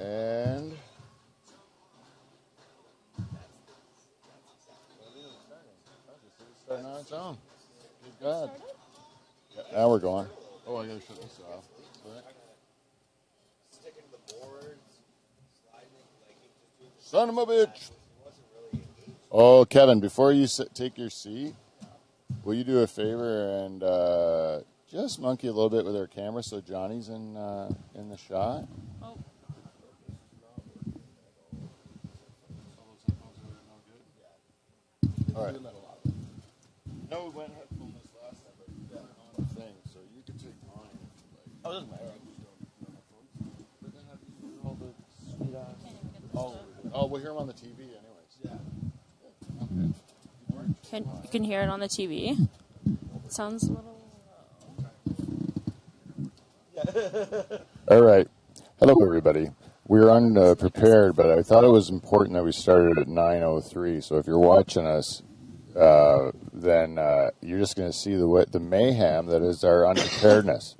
And it's starting on its own. Good God. Yeah, now we're going. Oh, I gotta shut this off. Sticking to the boards, son of a bitch. Oh, Kevin, before you take your seat, will you do a favor and just monkey a little bit with our camera so Johnny's in the shot? Oh. All right. No, we went ahead and filmed this last time, but we got it on the thing, so you can take mine. Oh, it doesn't matter. I'm just doing my phone. But then have you do all the sweet ass. Oh, we'll hear them on the TV anyways. Yeah. You can hear it on the TV. It sounds a little low. All right. Hello, everybody. We're unprepared, but I thought it was important that we started at 9:03. So if you're watching us, then you're just going to see the mayhem that is our unpreparedness.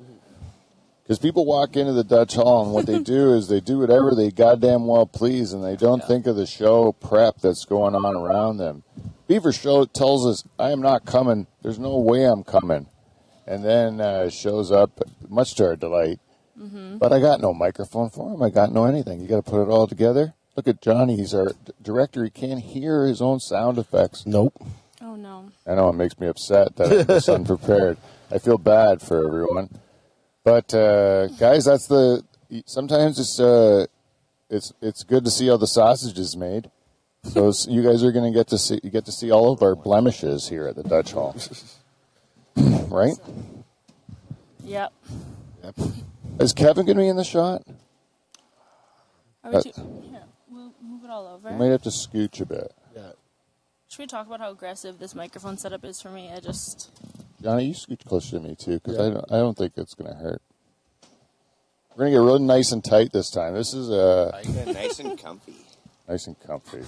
Because people walk into the Dutch Hall, and what they do is they do whatever they goddamn well please, and they don't think of the show prep that's going on around them. Beaver Show tells us, I am not coming. There's no way I'm coming. And then shows up, much to our delight. Mm-hmm. But I got no microphone for him. I got no anything. You got to put it all together. Look at Johnny. He's our director. He can't hear his own sound effects. Nope. Oh, no. I know. It makes me upset that I'm this unprepared. I feel bad for everyone. But, guys, sometimes it's good to see how the sausage is made. So you guys are going to get to see all of our blemishes here at the Dutch Hall. Right? Yep. Is Kevin going to be in the shot? Here, we'll move it all over. You might have to scooch a bit. Yeah. Should we talk about how aggressive this microphone setup is for me? Johnny, you scooch closer to me, too, because I don't think it's going to hurt. We're going to get really nice and tight this time. This is nice and comfy. Nice and comfy.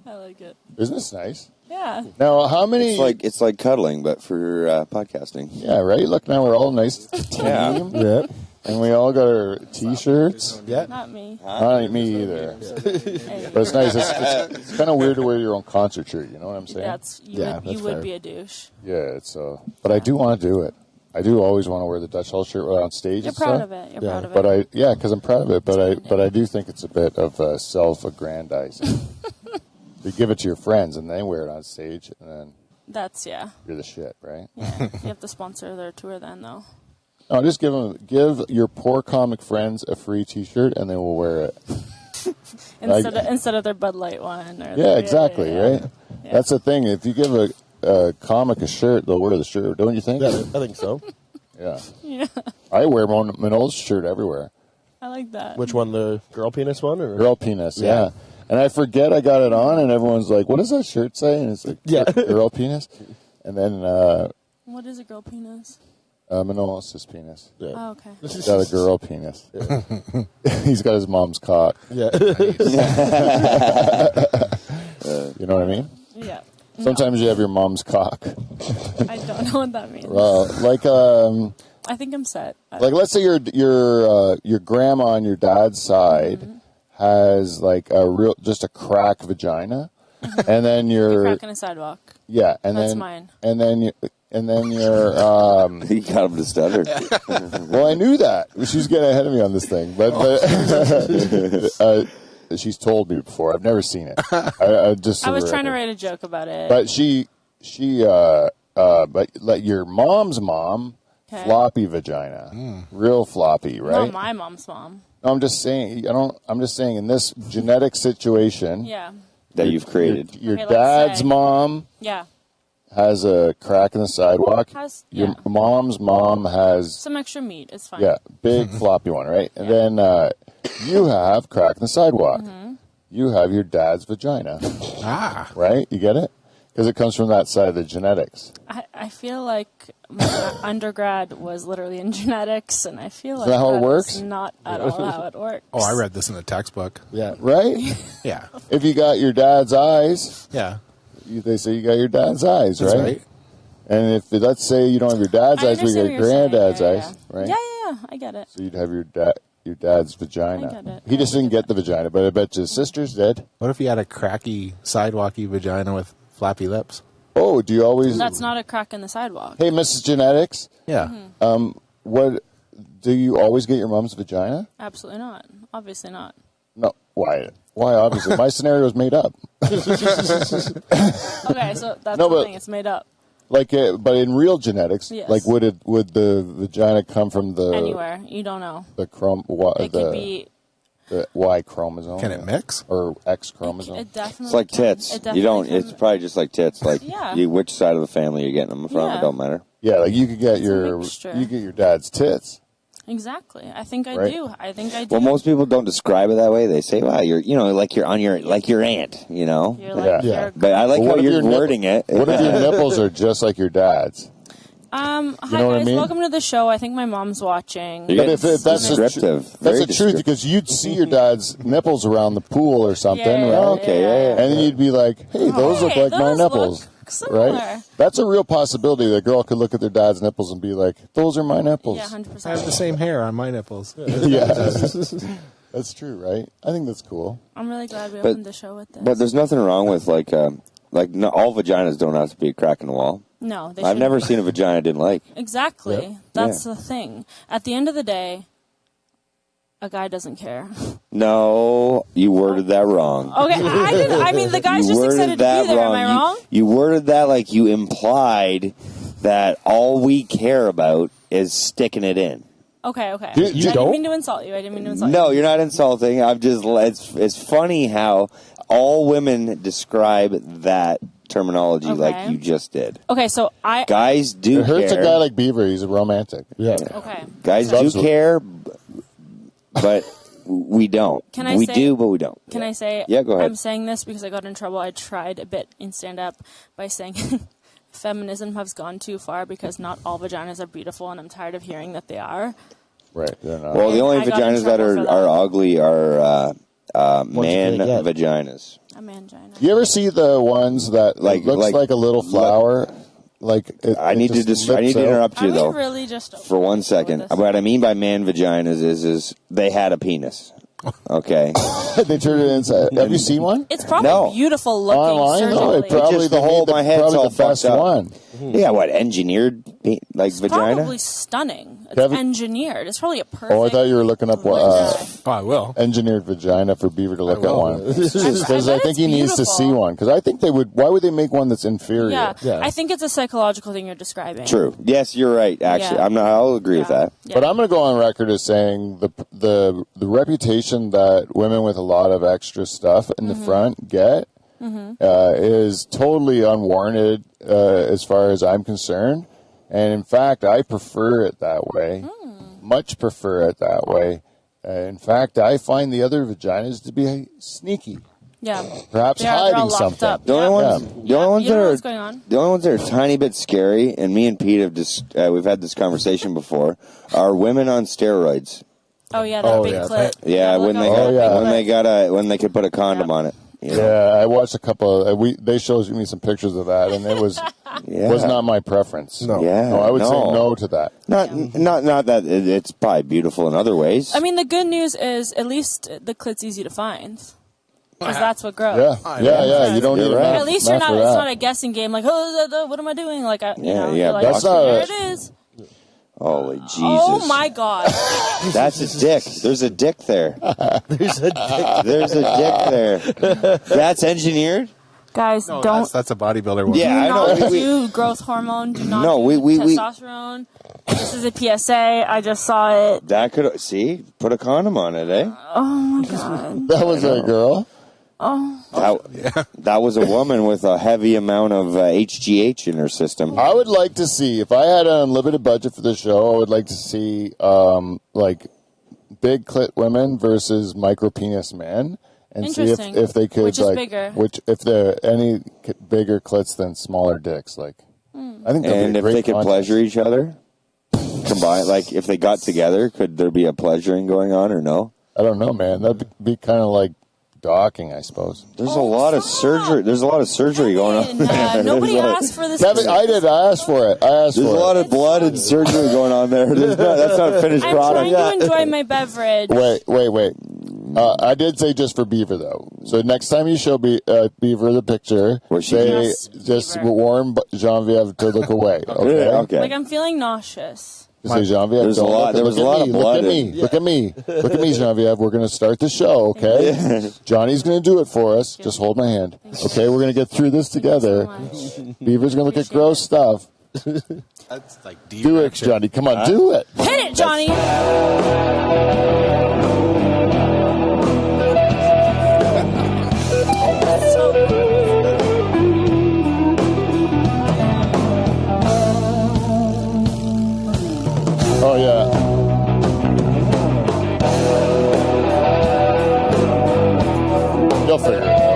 I like it. Isn't this nice? Yeah. Now, how many... It's like cuddling, but for podcasting. Yeah, right? Look, now we're all nice team. Yeah. And we all got our T-shirts. Yeah. Not me. Not me either. But it's nice. It's kind of weird to wear your own concert shirt. You know what I'm saying? You would be a douche. Yeah, but I do want to do it. I do always want to wear the Dutch Hall shirt on stage. You're proud of it. You're proud of it. But because I'm proud of it. But I do think it's a bit of self-aggrandizing. You give it to your friends, and they wear it on stage, and then you're the shit, right? Yeah, you have to sponsor their tour then, though. No, just give your poor comic friends a free T-shirt, and they will wear it. instead of their Bud Light one. Exactly, right? Yeah. That's the thing. If you give a comic a shirt, they'll wear the shirt, don't you think? Yeah, I think so. Yeah. Yeah. I wear my old shirt everywhere. I like that. Which one, the girl penis one? Or? Girl penis, yeah. And I forget I got it on, and everyone's like, what does that shirt say? And it's like, girl penis. And then... what is a girl penis? Manolis's penis. Yeah. Oh, okay. He's got a girl penis. Yeah. He's got his mom's cock. Yeah. You know what I mean? Yeah. Sometimes you have your mom's cock. I don't know what that means. Well, I think I'm set. Let's say your grandma on your dad's side has just a crack vagina, and then you're crack in a sidewalk. Yeah, and that's then mine. And then you're he got him to stutter. Well, I knew that. She's getting ahead of me on this thing, but she's told me before. I've never seen it. I was trying to write a joke about it. But but your mom's mom, floppy vagina, real floppy, right? Not my mom's mom. No, I'm just saying. I'm just saying in this genetic situation. Yeah. That you've created. Your dad's mom. Yeah. Has a crack in the sidewalk. Your mom's mom has some extra meat. It's fine. Yeah, big floppy one, right? And then you have crack in the sidewalk. Mm-hmm. You have your dad's vagina. Right? You get it? Because it comes from that side of the genetics. I feel like my undergrad was literally in genetics, and I feel like how it works? Not at all how it works. Oh, I read this in the textbook. Yeah. Right? Yeah. If you got your dad's eyes. Yeah. They say you got your dad's eyes, right? That's right. And if let's say you don't have your dad's eyes, but you got your granddad's eyes, right? Yeah, I get it. So you'd have your dad. your dad's vagina. I get it. He just didn't get the vagina, but I bet your sisters did. What if he had a cracky, sidewalky vagina with flappy lips? Oh, do you always? That's not a crack in the sidewalk. Hey, Mrs. Genetics. Yeah. What do you always get your mom's vagina? Absolutely not. Obviously not. No. Why? Why? Obviously, my scenario is made up. Okay, so that's No, the but- thing. It's made up. Like, but in real genetics, Yes. like, would the vagina come from the Anywhere. You don't know. the It could be. the Y chromosome? Can it mix? Or X chromosome? It definitely It's like can. tits. It You don't. definitely It's can. probably just like tits. Like Yeah. which side of the family you're getting them from. Yeah. It don't matter. Yeah, like you could get It's a your mixture. dad's tits. Exactly. I think I Right. do. I think I do. Well, most people don't describe it that way. They say, "Wow, you're like you're on your like your aunt," you know. You're like, Yeah. Yeah. you're But I like But how what if you're your wording it. What if your nipples are just like your dad's? Hi know what I guys, mean? welcome to the show. I think my mom's watching. You're But getting if that's the descriptive. that's Very the truth, descriptive. because you'd see your dad's nipples around the pool or something, Yeah, right? Okay, yeah. And then you'd be like, "Hey, those look Hey, like my those nipples." look similar. Right? That's a real possibility. The girl could look at their dad's nipples and be like, "Those are my nipples." Yeah, I have the 100%. same hair on my nipples. Yeah. That's true, right? I think that's cool. I'm really glad we But- opened the show with this. But there's nothing wrong with like not all vaginas don't have to be a crack in the wall. no, they I've shouldn't. never seen a vagina I didn't like. Exactly. Yeah. That's Yeah. the thing. At the end of the day, a guy doesn't care. No, you worded that wrong. Okay, I didn't. I mean, the guy's You just worded excited to that be there. Am I You- wrong? You worded that like you implied that all we care about is sticking it in. Okay, okay. You I didn't don't? mean to insult you. I didn't mean to insult you. No, you're not insulting. I'm just. It's funny how all women describe that terminology like Okay. you just did. Okay, so I. Guys do It hurts care. a guy like Beaver. He's a romantic. Yeah. Okay. Guys Can I- do Absolutely. care, but we don't. Can I we say- do, but we don't. Can I say? Yeah, go ahead. I'm saying this because I got in trouble. I tried a bit in stand up by saying feminism has gone too far because not all vaginas are beautiful, and I'm tired of hearing that they are. Right. They're not. Well, the only I got in vaginas that trouble for that. are ugly are you man can't get. vaginas. A mangina. You ever see the ones that Like- looks like- like a little flower? Like I need to interrupt Are you we though really just for 1 second. with this? What I mean by man vaginas is they had a penis. Okay. they turn it inside. Have you seen one? It's probably No. beautiful looking Online? No, surgically. it probably just the they whole- made the, my head's probably all the best fucked up. one. Yeah, what engineered like It's vagina? probably stunning. It's Have you- engineered. It's probably a perfect. Oh, I thought you were looking up vagina. Oh, I will. engineered vagina for Beaver to look at will. one. Because I I bet think it's he needs to beautiful. see one. Because I think they would. Why would they make one that's inferior? Yeah. Yeah. I think it's a psychological thing you're describing. True. Yes, you're right. Actually, Yeah. I'll agree with that. Yeah. But I'm going to go on record as saying the reputation that women with a lot of extra stuff in the front get is totally unwarranted as far as I'm concerned. And in fact, I prefer it that way. Much prefer it that way. In fact, I find the other vaginas to be sneaky, Yeah. perhaps They're all hiding locked something. up. The only Yeah. ones, the only ones you don't know that what's are going on. the only ones that are a tiny bit scary, and me and Pete have we've had this conversation before, are women on steroids. Oh yeah, that big yeah. clit. Yeah, look when out they for Oh, that yeah. big when clit. when they could put a condom Yeah. on it. You know? Yeah, I watched a couple. They showed me some pictures of that, and it was Yeah. was not my preference. No. Yeah, No, I would say no. no to that. Not that it's probably beautiful in other ways. I mean, the good news is at least the clit's easy to find. Because that's what grows. Yeah. You don't You're need right. a At least you're math not. for It's that. not a guessing game. Like, oh, what am I doing? Like, you Yeah, know, yeah, you're like, that's not there a- it is. Holy Jesus! Oh my God! That's a dick. There's a dick there. There's a dick. There's a dick there. That's engineered. Guys, No, don't that's a bodybuilder one. Yeah, I know. not We- do growth hormone. Do not No, do we- testosterone. This is a PSA. I just saw it. That could see. Put a condom on it, eh? Oh my God. That was a girl. That was a woman with a heavy amount of HGH in her system. I would like to see, if I had an unlimited budget for the show, I would like to see like big clit women versus micro penis men, and see Interesting. if they could Which is like bigger? if there any bigger clits than smaller dicks. Like, I think that'd And be a if great they could contest. pleasure each other, combine, like if they got together, could there be a pleasuring going on or no? I don't know, man. That'd be kind of like docking, I suppose. There's a lot of surgery. There's a lot of surgery going on. Nobody asked for this. Kevin, I did. I asked for it. There's a lot of blood and surgery going on there. That's not a finished I'm product. trying to enjoy my beverage. Wait. I did say just for Beaver, though. So next time you show Beaver the picture, say just warn Genevieve to look away. Okay? Okay. Like, I'm feeling nauseous. Say, Genevieve, There was a lot of blood. Look at me, Genevieve. We're going to start the show, okay? Johnny's going to do it for us. Just hold my hand, okay? We're going to get through this together. Beaver's going to look at gross stuff. That's like Do it, Johnny. Come on, do it. Hit it, Johnny. Oh, yeah. You'll figure it out.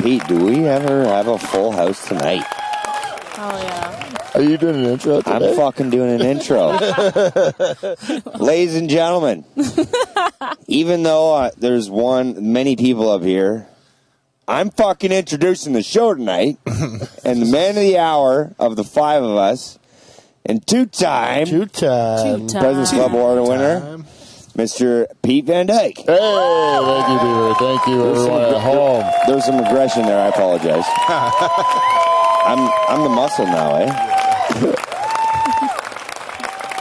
Pete, do we ever have a full house tonight? Oh, yeah. Are you doing an intro today? I'm fucking doing an intro. Ladies and gentlemen, even though there's many people up here, I'm fucking introducing the show tonight. And the man of the hour of the five of us, and two-time President's Club Award winner, Mr. Pete Van Dyke. Hey, thank you, Beaver. Thank you, everyone at home. There's some aggression there. I apologize. I'm the muscle now, eh?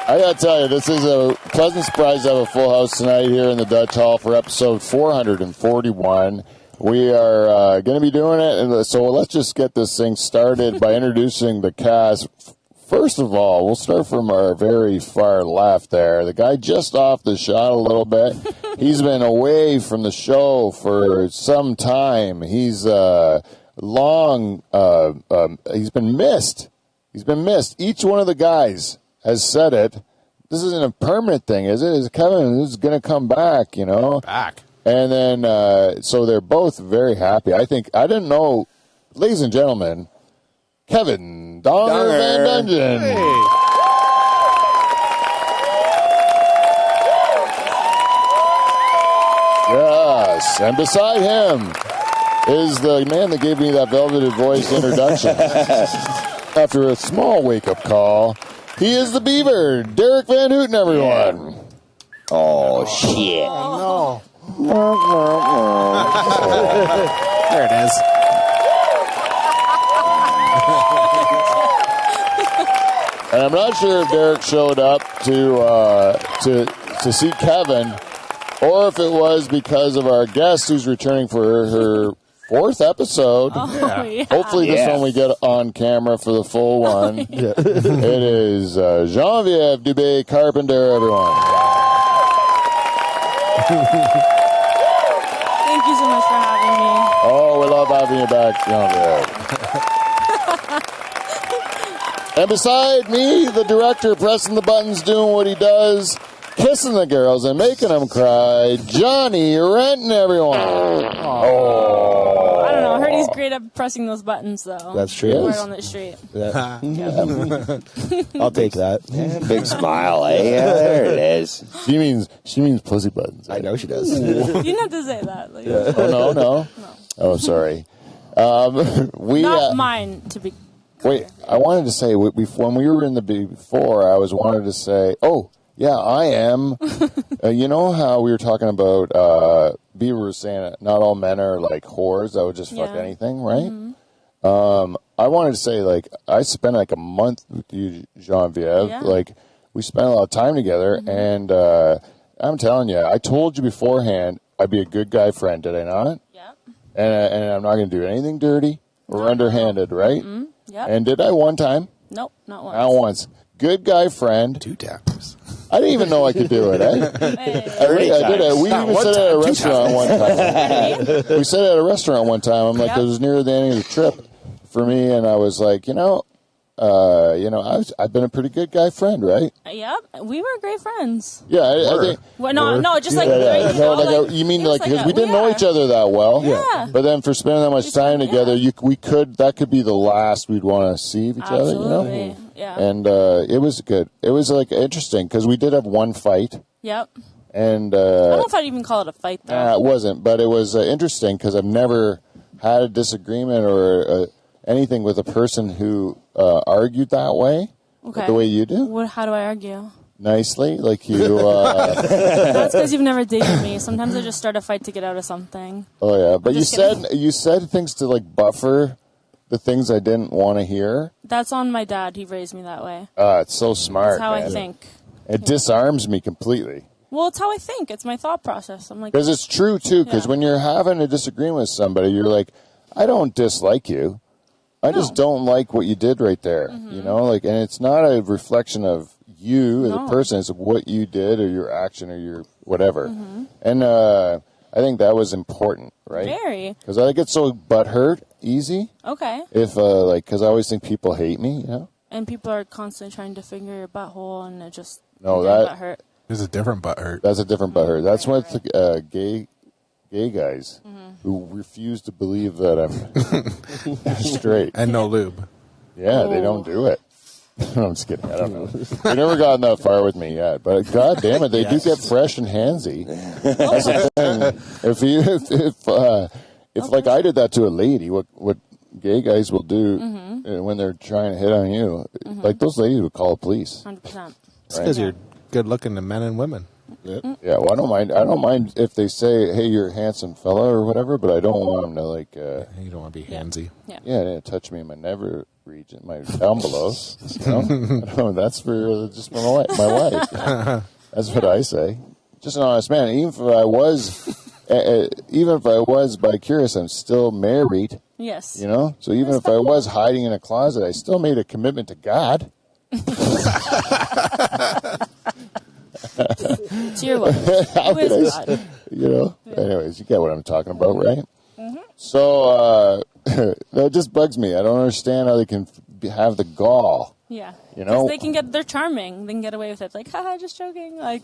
I gotta tell you, this is a pleasant surprise to have a full house tonight here in the Dutch Hall for episode 441. We are going to be doing it, and so let's just get this thing started by introducing the cast. First of all, we'll start from our very far left there. The guy just off the shot a little bit. He's been away from the show for some time. He's he's been missed. He's been missed. Each one of the guys has said it. This isn't a permanent thing, is it? Is Kevin is going to come back, you know? Back. And then, so they're both very happy. I didn't know, ladies and gentlemen, Kevin Dongen Van Dongen. Hey. Yes, and beside him is the man that gave me that velveted voice introduction. After a small wake-up call, he is the Beaver, Derek Van Houten, everyone. Oh, shit. Oh, no. There it is. And I'm not sure if Derek showed up to see Kevin, or if it was because of our guest who's returning for her fourth episode. Oh, yeah. Hopefully this one we get on camera for the full one. Yeah. It is Genevieve Dube Carpenter, everyone. Thank you so much for having me. Oh, we love having you back, Genevieve. And beside me, the director pressing the buttons, doing what he does, kissing the girls and making them cry, Johnny Renton, everyone. Oh. I don't know. I heard he's great at pressing those buttons, though. That's true. Right on the street. Yeah. I'll take that. Yeah, big smile, eh? Yeah, there it is. She means pussy buttons. I know she does. You didn't have to say that. Like, Oh, no. Oh, sorry. not mine, to be Wait, I wanted to say, when we were in the before, I wanted to say, oh, yeah, I am. You know how we were talking about, Beaver was saying not all men are like whores that would just fuck anything, right? Mm-hmm. I wanted to say, like, I spent like a month with you, Genevieve. Yeah. Like, we spent a lot of time together, and I'm telling you, I told you beforehand I'd be a good guy friend, did I not? Yeah. And I'm not going to do anything dirty or underhanded, right? Yep. And did I one time? Nope, not once. Not once. Good guy friend. 2 taps. I didn't even know I could do it. Eh? Hey. I did it. We even said it at a restaurant one time. We said it at a restaurant one time. I'm like, it was near the end of the trip for me, and I was like, I've been a pretty good guy friend, right? Yep, we were great friends. Yeah, I think. Well, no, just like, Yeah. you know, No, like you mean it was like because we didn't yeah. know each other that well. Yeah. But then for spending that much Just time like, together, yeah. that could be the last we'd want to see of each other. You know. Absolutely. Yeah. And it was good. It was like interesting because we did have one fight, Yep. and I don't know if I'd even call it a fight though. it wasn't, but it was interesting because I've never had a disagreement or anything with a person who argued that way. Okay. The way you do. How do I argue? Nicely, like you. That's because you've never dated me. Sometimes I just start a fight to get out of something. Oh yeah, but Just kidding. you said things to like buffer the things I didn't want to hear. That's on my dad. He raised me that way. It's so smart. That's how man. I think. It disarms me completely. Well, it's how I think. It's my thought process. I'm like, Because it's true too. Because Yeah. when you're having a disagreement with somebody, you're like, I don't dislike you. I just don't like what you did right there. You know, like, and it's not a reflection of you as a person. It's what you did or your action or your whatever. And I think that was important, right? very. Because I get so butthurt easy Okay. if because I always think people hate me. You know. And people are constantly trying to finger your butthole, and it just No, that that hurt. There's a different butt hurt. that's a different butthurt. That's what the gay guys who refuse to believe that I'm straight. And no lube. Yeah, they don't do it. No, I'm just kidding. I don't know. They've never gotten that far with me yet. But god damn it, they do get fresh and handsy. That's the thing. If like I did that to a lady, what gay guys will do when they're trying to hit on you, like those ladies would call the police. 100%. It's because you're good looking to men and women. Yeah, well, I don't mind if they say, "Hey, you're a handsome fella" or whatever, but I don't want them to like. You don't want to be handsy. Yeah, touch me in my never region, my down below. No, that's for just my wife. That's what I say. Just an honest man. Even if I was bi curious, I'm still married. Yes. You know, so even if I was hiding in a closet, I still made a commitment to God. To your wife. Who is God? You know. Anyways, you get what I'm talking about, right? So that just bugs me. I don't understand how they can have the gall. Yeah. You know? They're charming. They can get away with it. Like, haha, just joking. Like,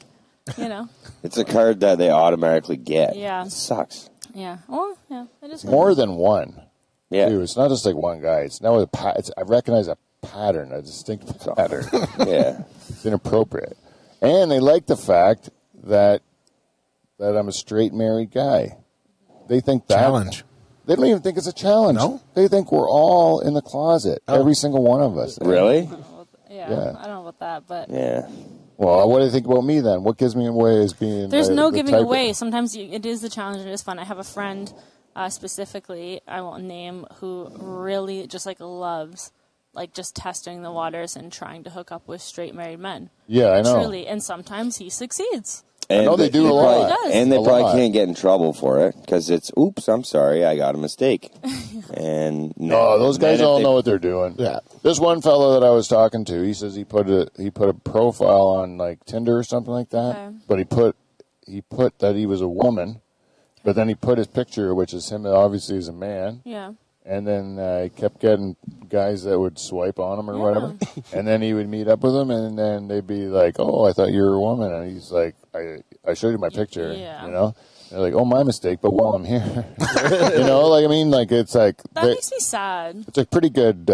you know. It's a card that they automatically get. Yeah. It sucks. Yeah. Well, yeah. It is More than one. Yeah. Too. It's not just like one guy. It's now I recognize a pattern, a distinct pattern. Yeah. It's inappropriate. And they like the fact that I'm a straight married guy. They think that Challenge. They don't even think it's a challenge. No? They think we're all in the closet, every single one of us. Really? Yeah. I don't know about that, but Yeah. Well, what do you think about me then? What gives me away as being there's no the giving type away. Sometimes it is the challenge and it is fun. I have a friend specifically, I won't name, who really just like loves like just testing the waters and trying to hook up with straight married men. Yeah, I know. Truly, and sometimes he succeeds. And know they do a lot. He does. And they A probably lot. can't get in trouble for it because it's, oops, I'm sorry, I got a mistake. And Oh, those guys all know what they're doing. Yeah. There's one fellow that I was talking to. He says he put a profile on like Tinder or something like that. Okay. But he put that he was a woman. But then he put his picture, which is him obviously as a man. Yeah. And then he kept getting guys that would swipe on him or whatever. And then he would meet up with them, and then they'd be like, "Oh, I thought you were a woman." And he's like, "I showed you my picture." Yeah. You know. And they're like, "Oh, my mistake." But while I'm here, you know, like I mean, like it's like That makes me sad. it's a pretty good.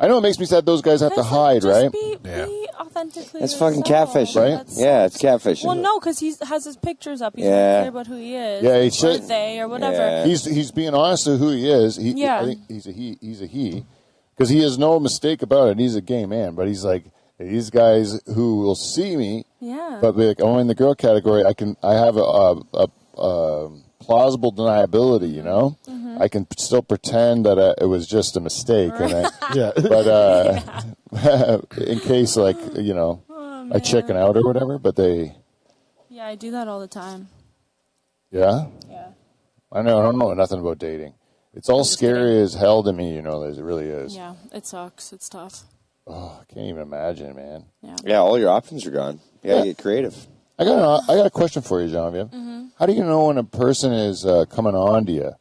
I know it makes me sad. Those guys have to Just, hide, just right? Be Yeah. authentically That's fucking yourself. catfishing. Right? That's Yeah, so- it's catfishing. Well, no, because he has his pictures up. He's Yeah. not clear about who he is. Yeah, he or should- they or whatever. Yeah. He's being honest with who he is. Yeah. I think he's a he because he has no mistake about it. He's a gay man, but he's like these guys who will see me, Yeah. but be like, "Oh, in the girl category, I have a plausible deniability. You know, Mm-hmm. I can still pretend that it was just a mistake, and Yeah. but in case like you know I chicken out or whatever. But they, Yeah, I do that all the time. yeah. Yeah. I don't know nothing about dating. It's all scary as hell to me, you know, as it really is. Yeah, it sucks. It's tough. I can't even imagine, man. Yeah, all your options are gone. You gotta get creative. I got a question for you, Genevieve. How do you know when a person is coming on to you?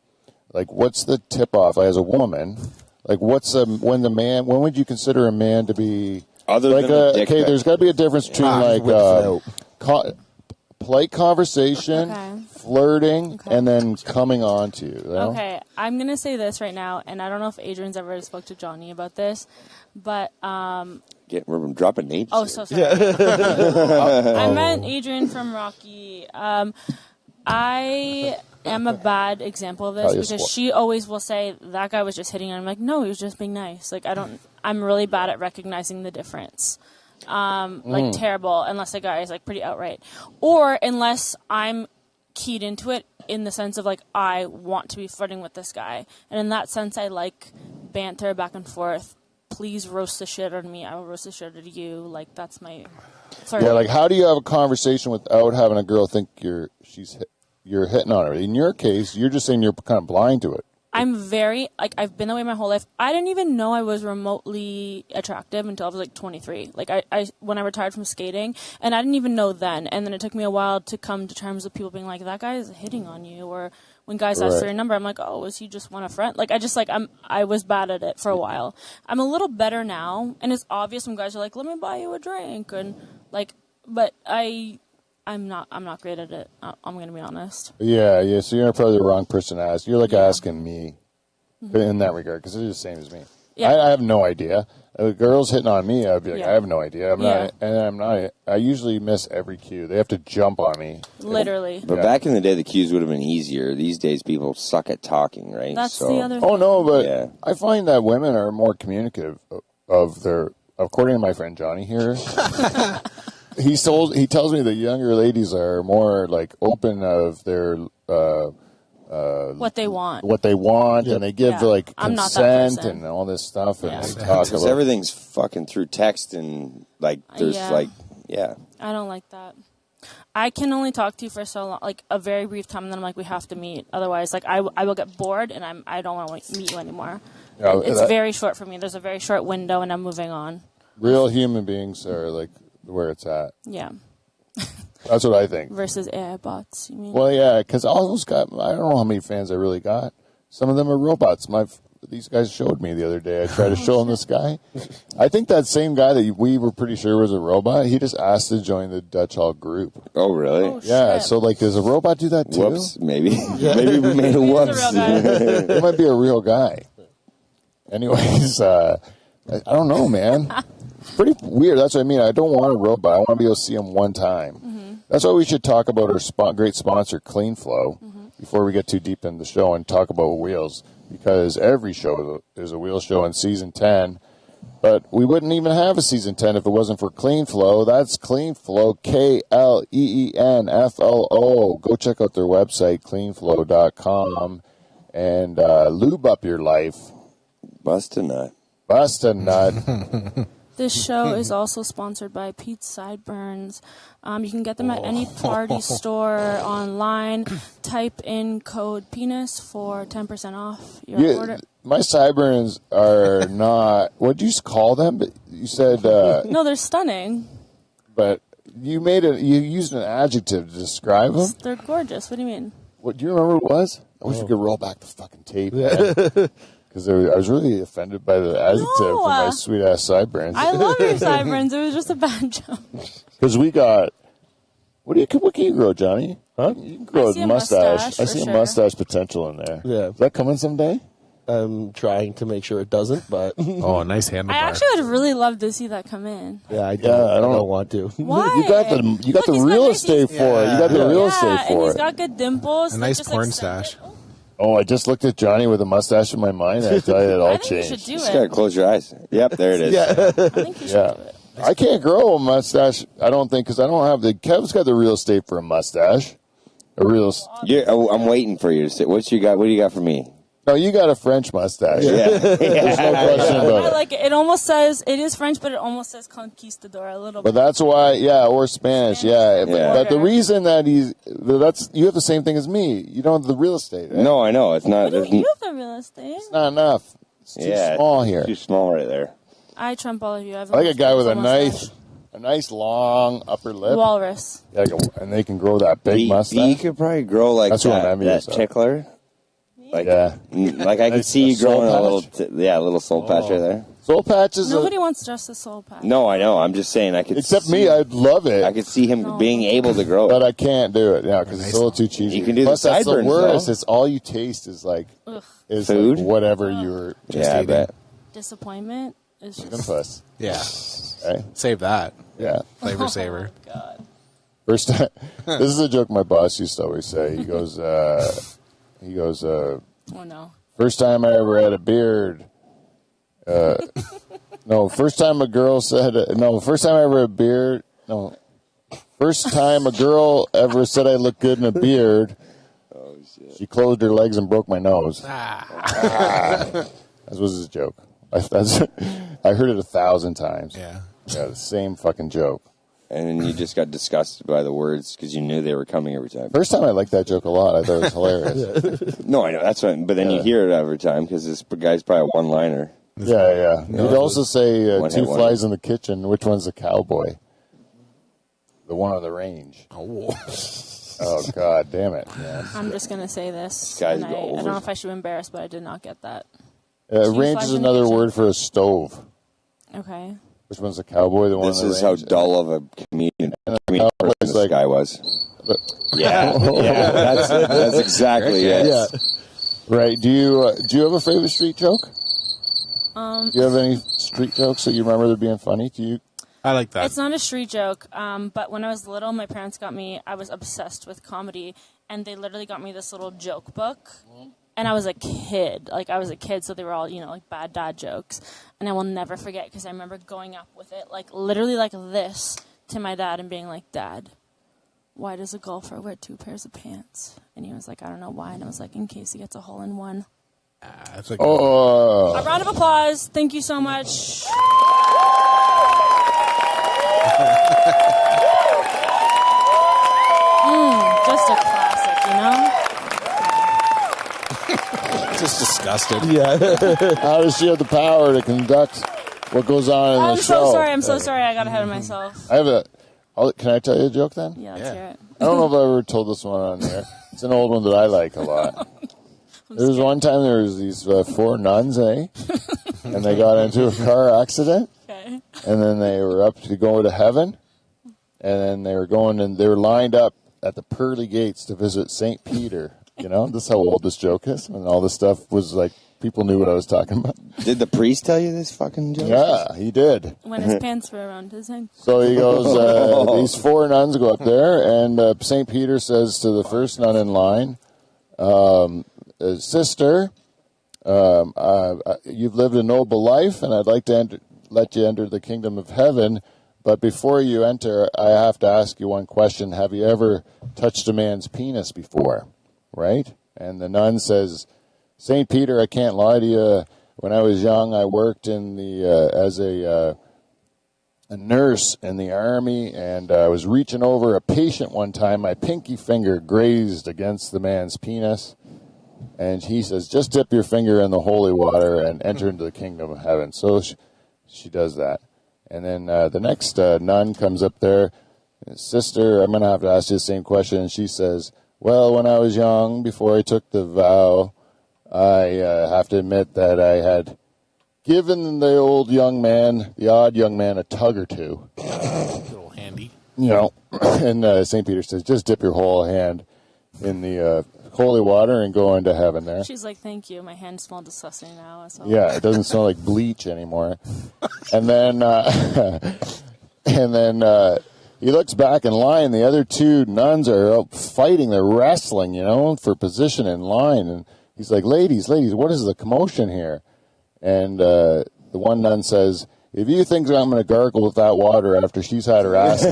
Like, what's the tip off as a woman? Like, when would you consider a man to be Other like than the dick pic. there's got to be a difference between polite conversation, Okay. flirting, and then coming on to you. You know? Okay, I'm gonna say this right now, and I don't know if Adrian's ever spoke to Johnny about this, but We're dropping names. oh, here. so sorry. I meant Adrian from Rocky. I am a bad example of this because she always will say that guy was just hitting on. I'm like, no, he was just being nice. Like I'm really bad at recognizing the difference. Like terrible unless the guy is like pretty outright, or unless I'm keyed into it in the sense of like I want to be flirting with this guy, and in that sense I like banter back and forth. Please roast the shit out of me. I will roast the shit out of you. Like that's my flirt. Yeah, like how do you have a conversation without having a girl think you're hitting on her? In your case, you're just saying you're kind of blind to it. I'm very, like, I've been that way my whole life. I didn't even know I was remotely attractive until I was, like, 23. Like, when I retired from skating, and I didn't even know then. And then it took me a while to come to terms with people being like, that guy is hitting on you. Or when guys ask for your number, I'm like, oh, is he just want a friend? Like, I was bad at it for a while. I'm a little better now, and it's obvious when guys are like, let me buy you a drink. And, like, but I'm not great at it. I'm going to be honest. Yeah. So you're probably the wrong person to ask. You're like asking me in that regard because it's the same as me. Yeah. I have no idea. A girl's hitting on me, I'd be like, I have no idea. I'm not. I usually miss every cue. They have to jump on me. Literally. But back in the day, the cues would have been easier. These days, people suck at talking, right? That's the other thing. Oh no, but I find that women are more communicative according to my friend Johnny here. He tells me that younger ladies are more like open of their what they want, and they give like I'm not that consent person. and all this stuff, and they talk Because about everything's fucking through text and like there's I don't like that. I can only talk to you for so long, like a very brief time, and then I'm like, we have to meet. Otherwise, like I will get bored, and I don't want to meet you anymore. It's very short for me. There's a very short window, and I'm moving on. Real human beings are like where it's at. Yeah. That's what I think. Versus AI bots, you mean? Well, yeah, because all those guys, I don't know how many fans I really got. Some of them are robots. These guys showed me the other day. I tried to show them this guy. I think that same guy that we were pretty sure was a robot, he just asked to join the Dutch Hall group. Oh, really? Oh, Yeah, shit. so like, does a robot do that too? Whoops, maybe. Maybe we made a whoops. He's a real guy. It might be a real guy. Anyways, I don't know, man. It's pretty weird. That's what I mean. I don't want a robot. I want to be able to see him one time. That's why we should talk about our great sponsor, Clean Flow, before we get too deep in the show and talk about wheels, because every show is a wheel show in Season 10. But we wouldn't even have a Season 10 if it wasn't for Clean Flow. That's Clean Flow, KLEENFLO. Go check out their website, cleanflow.com, and lube up your life. Bust a nut. Bust a nut. This show is also sponsored by Pete's Sideburns. You can get them at any party store online. Type in code penis for 10% off your order. My sideburns are not. What did you call them? You said No, they're stunning. but you used an adjective to describe them. They're gorgeous. What do you mean? What do you remember what it was? I wish we could roll back the fucking tape. Because I was really offended by the adjective for my sweet ass sideburns. I love your sideburns. It was just a bad joke. Because we got. What can you grow, Johnny? Huh? You can grow I see a a mustache. mustache, I for see sure. a mustache potential in there. Yeah. Is that coming someday? I'm trying to make sure it doesn't, but Oh, nice handlebar. I actually would really love to see that come in. yeah, I don't want to. Why? You got the Look, he's real got estate nice- for it. You got the real Yeah, estate and for he's it. got good dimples. A like, nice just porn extended. stash. Oh, I just looked at Johnny with a mustache in my mind, and I tell you it all I think you should changed. do Just gotta it. close your eyes. Yep, there it is. I think you should Yeah. do it. I can't grow a mustache, I don't think, because I don't have the... Kev's got the real estate for a mustache. I'm waiting for you to say. What do you got for me? No, you got a French mustache. Yeah. There's no question about I it. like it. It almost says, it is French, but it almost says conquistador a little But bit. that's why, or Spanish, yeah. Yeah. But the reason that you have the same thing as me. You don't have the real estate, right? No, I know. It's not. You have the real estate. It's not enough. It's too small here. Too small right there. I trump all of you. I like a guy with a mustache. nice long upper lip. Walrus. Yeah, and they can grow that big mustache. You could probably grow like That's what I'm that envious of. tickler. Like, Yeah. like I can see you soul growing a little, patch? little soul patch right there. Soul patch is Nobody wants just a soul patch. No, I know. I'm just saying I could. except see, me. I'd love it. I could see him being able to grow But it. I can't do it, because it's a little too cheesy. You can do Plus, the that's the sideburns, worst. though. It's all you taste is like Food? like whatever you were just Yeah, I eating. bet. Disappointment is just. Chicken puss. Yeah. Okay? Save that. Yeah. Flavor saver. God. First time. This is a joke my boss used to always say. He goes. Oh no. First time I ever had a beard. No, first time a girl said. No, first time I ever had a beard. No, first time a girl ever said I look good in a beard. Oh shit! She closed her legs and broke my nose. That was his joke. I heard it 1,000 times. Yeah. Yeah, the same fucking joke. And then you just got disgusted by the words because you knew they were coming every time. First time I liked that joke a lot. I thought it was hilarious. No, I know. That's what. But then you hear it every time because this guy's probably a one-liner. Yeah. He'd also say One hit two wonder. flies in the kitchen. Which one's the cowboy? The one on the range. Oh. Oh, God damn it. Yeah. I'm just gonna say this. Guys And go I don't over. know if I should be embarrassed, but I did not get that. Range flies is in the another kitchen. word for a stove. Okay. Which one's the cowboy? The one This on the is how range? dull of a comedian cowboy's this like- guy was. Yeah, that's exactly it. Yeah. Right. Do you have a favorite street joke? Do you have any street jokes that you remember that being funny to you? I like that. It's not a street joke, but when I was little, my parents got me, I was obsessed with comedy, and they literally got me this little joke book. And I was a kid. So they were all, like bad dad jokes. And I will never forget because I remember going up with it, like literally like this to my dad and being like, Dad, why does a golfer wear 2 pairs of pants? And he was like, I don't know why. And I was like, in case he gets a hole in one. That's like, Oh, A round of applause. Thank you so much. Just a classic, just disgusted. Yeah. how does she have the power to conduct what goes on in I'm the so show? sorry. I'm so sorry. I got ahead of myself. I have can I tell you a joke then? Yeah, let's Yeah. hear it. I don't know if I ever told this one on there. It's an old one that I like a lot. There was one time there was these 4 nuns, and they got into a car accident, Okay. and then they were up to go to heaven, and then they were going and they were lined up at the pearly gates to visit St. Peter. This is how old this joke is, and all this stuff was like people knew what I was talking about. Did the priest tell you this fucking joke? Yeah, he did. When his pants were around his ankle. So he goes, these 4 nuns go up there, and St. Peter says to the first nun in line, Sister, you've lived a noble life, and I'd like to let you enter the kingdom of heaven. But before you enter, I have to ask you one question. Have you ever touched a man's penis before? Right? And the nun says, St. Peter, I can't lie to you. When I was young, I worked in the as a nurse in the army, and I was reaching over a patient one time. My pinky finger grazed against the man's penis. And he says, just dip your finger in the holy water and enter into the kingdom of heaven. So she does that. And then the next nun comes up there. Sister, I'm going to have to ask you the same question. And she says, well, when I was young, before I took the vow, I have to admit that I had given the odd young man, a tug or two. A little handy. And St. Peter says, just dip your whole hand in the holy water and go into heaven there. She's like, thank you. My hands smell disgusting now. So. Yeah, it doesn't smell like bleach anymore. And then he looks back in line. The other 2 nuns are out fighting. They're wrestling, for position in line. And he's like, ladies, what is the commotion here? And the one nun says, if you think I'm going to gargle with that water after she's had her ass.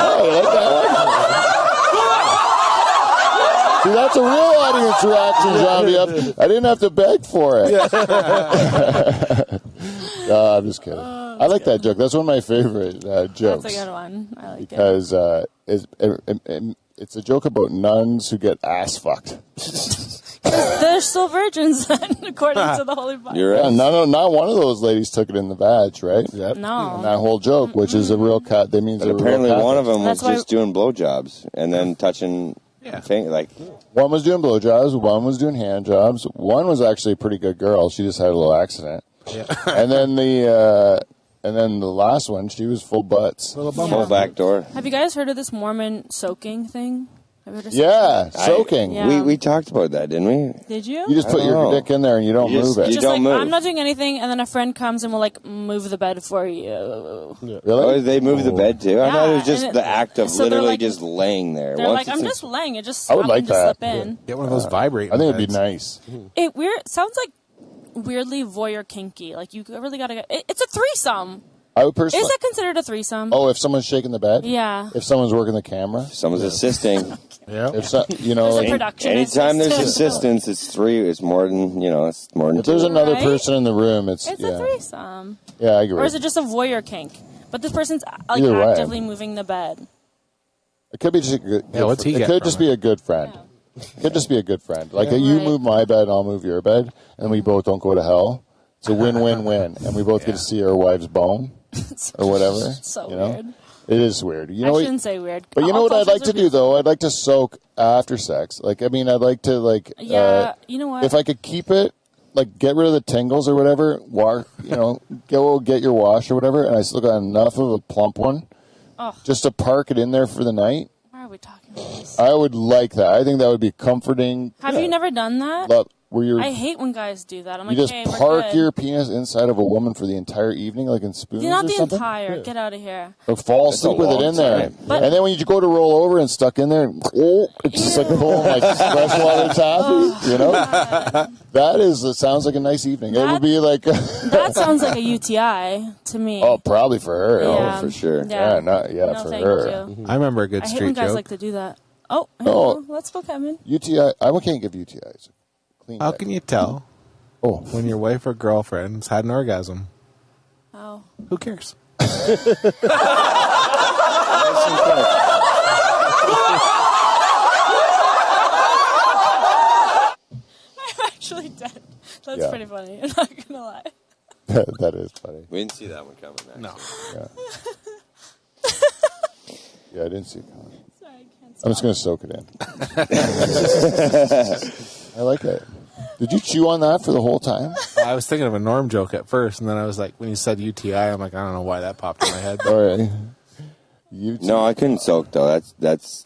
Oh, you like that one? See, that's a real audience reaction, Zombie. I didn't have to beg for it. No, I'm just kidding. I like that joke. That's one of my favorite jokes. That's a good one. I like it. Because it's a joke about nuns who get ass fucked. They're still virgins, then, according to the Holy Bible. You're right. Yeah, not one of those ladies took it in the vag, right? Yep. No. And that whole joke, which is a real cut, that means But they're apparently real one of them was That's why- just doing blowjobs and then touching like One was doing blowjobs, one was doing hand jobs. One was actually a pretty good girl. She just had a little accident. Yeah. And then the last one, she was full butts. Little Yeah. full back door. Have you guys heard of this Mormon soaking thing? Have you heard of Yeah, soaking. Yeah. We talked about that, didn't we? Did you? You just put your Oh. dick in there and you don't You just- move it. you Just don't like, move. I'm not doing anything, and then a friend comes and will, like, move the bed for you. Oh, Really? they moved the bed too. I thought it was just and the act of so they're literally like- just laying there. They're Once like, I'm it's just laying. It just I would I'm like just that. slip in. Get one of those vibrating. I think it'd be beds. nice. It sounds like weirdly voyeur kinky. Like, you really gotta get. It's a threesome. I would personally. Is that considered a threesome? Oh, if someone's shaking the bed? Yeah. If someone's working the camera? someone's assisting. Yeah. If so, you know, There's a like, production Anytime there's assistant. assistance, it's three. It's more than it's more than if there's two. another Right? person in the room, it's It's yeah. a threesome. Yeah, I agree. Or is it just a voyeur kink? But this person's like Either way. actively moving the bed. It could be just a good. Yeah, what's he it get could from just it? be a good friend. It could just be a good friend. Like you Right. move my bed, I'll move your bed, and we both don't go to hell. It's a win-win-win, and we both get to see our wife's bone or whatever. So you know? weird. It is weird. You I know what? shouldn't say weird. But you know All what I'd like cultures to are do though? I'd like to soak after sex. Like I mean, I'd like to like. Yeah, you know what? If I could keep it, like get rid of the tingles or whatever, go get your wash or whatever, and I still got enough of a plump one, just to park it in there for the night. Why are we talking about this? I would like that. I think that would be comforting. Have you never done that? Where you're, I hate when guys do that. I'm you like, just hey, we're park good. your penis inside of a woman for the entire evening, like in spoons Not or the something. entire. Get out of here. Or fall That's a asleep with it long in there. time. But- And then when you go to roll over and stuck in there, it's just like pulling like freshwater taffy, you know? It sounds like a nice evening. It would be like, That sounds like a UTI to me. oh, probably for her. yeah. Oh, for sure. Yeah, No, for thank her. you. I remember a good I hate when street guys joke. like to do that. Oh, Oh. let's go, Kevin. UTI, I can't give UTIs. Clean How that. can you tell Oh, when your wife or girlfriend's had an orgasm? Oh. Who cares? I'm actually dead. That's Yeah. pretty funny. I'm not gonna lie. that is funny. We didn't see that one coming. Actually. No. Yeah, I didn't see it coming. Sorry, I can't I'm just going to soak it in. I like it. Did you chew on that for the whole time? I was thinking of a Norm joke at first, and then I was like, when you said UTI, I'm like, I don't know why that popped in my head. All right. No, I couldn't soak though. That's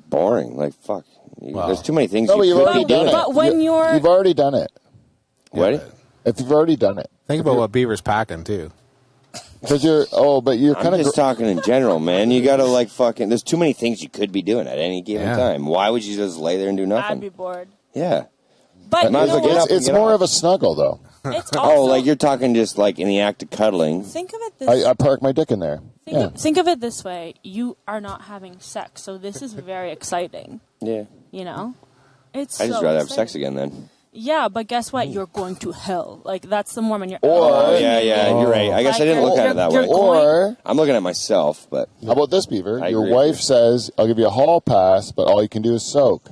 boring. Like fuck. Wow. There's too many things. No, but you you've could already be done doing. it. But when you're- You've already done it. What? If you've already done it. Think about what Beaver's packing, too. Because you're I'm kind of. just talking in general, man. You gotta like fucking. There's too many things you could be doing at any given Yeah. time. Why would you just lay there and do I'd nothing? be bored. Yeah. But Might you as know well get what? up and It's get more off. of a snuggle, though. It's also, Oh, like you're talking just like in the act of cuddling. think of it this. I park my dick in there. Yeah. Think of it this way: you are not having sex, so this is very exciting. Yeah. You know, it's. I just so rather have exciting. sex again then. Yeah, but guess what? You're going to hell. Like that's the Mormon. You're. Or- Yeah, you're right. I guess I didn't look at it that way. Or I'm looking at myself, but how about this, Beaver? I Your agree wife with you. says, "I'll give you a hall pass, but all you can do is soak."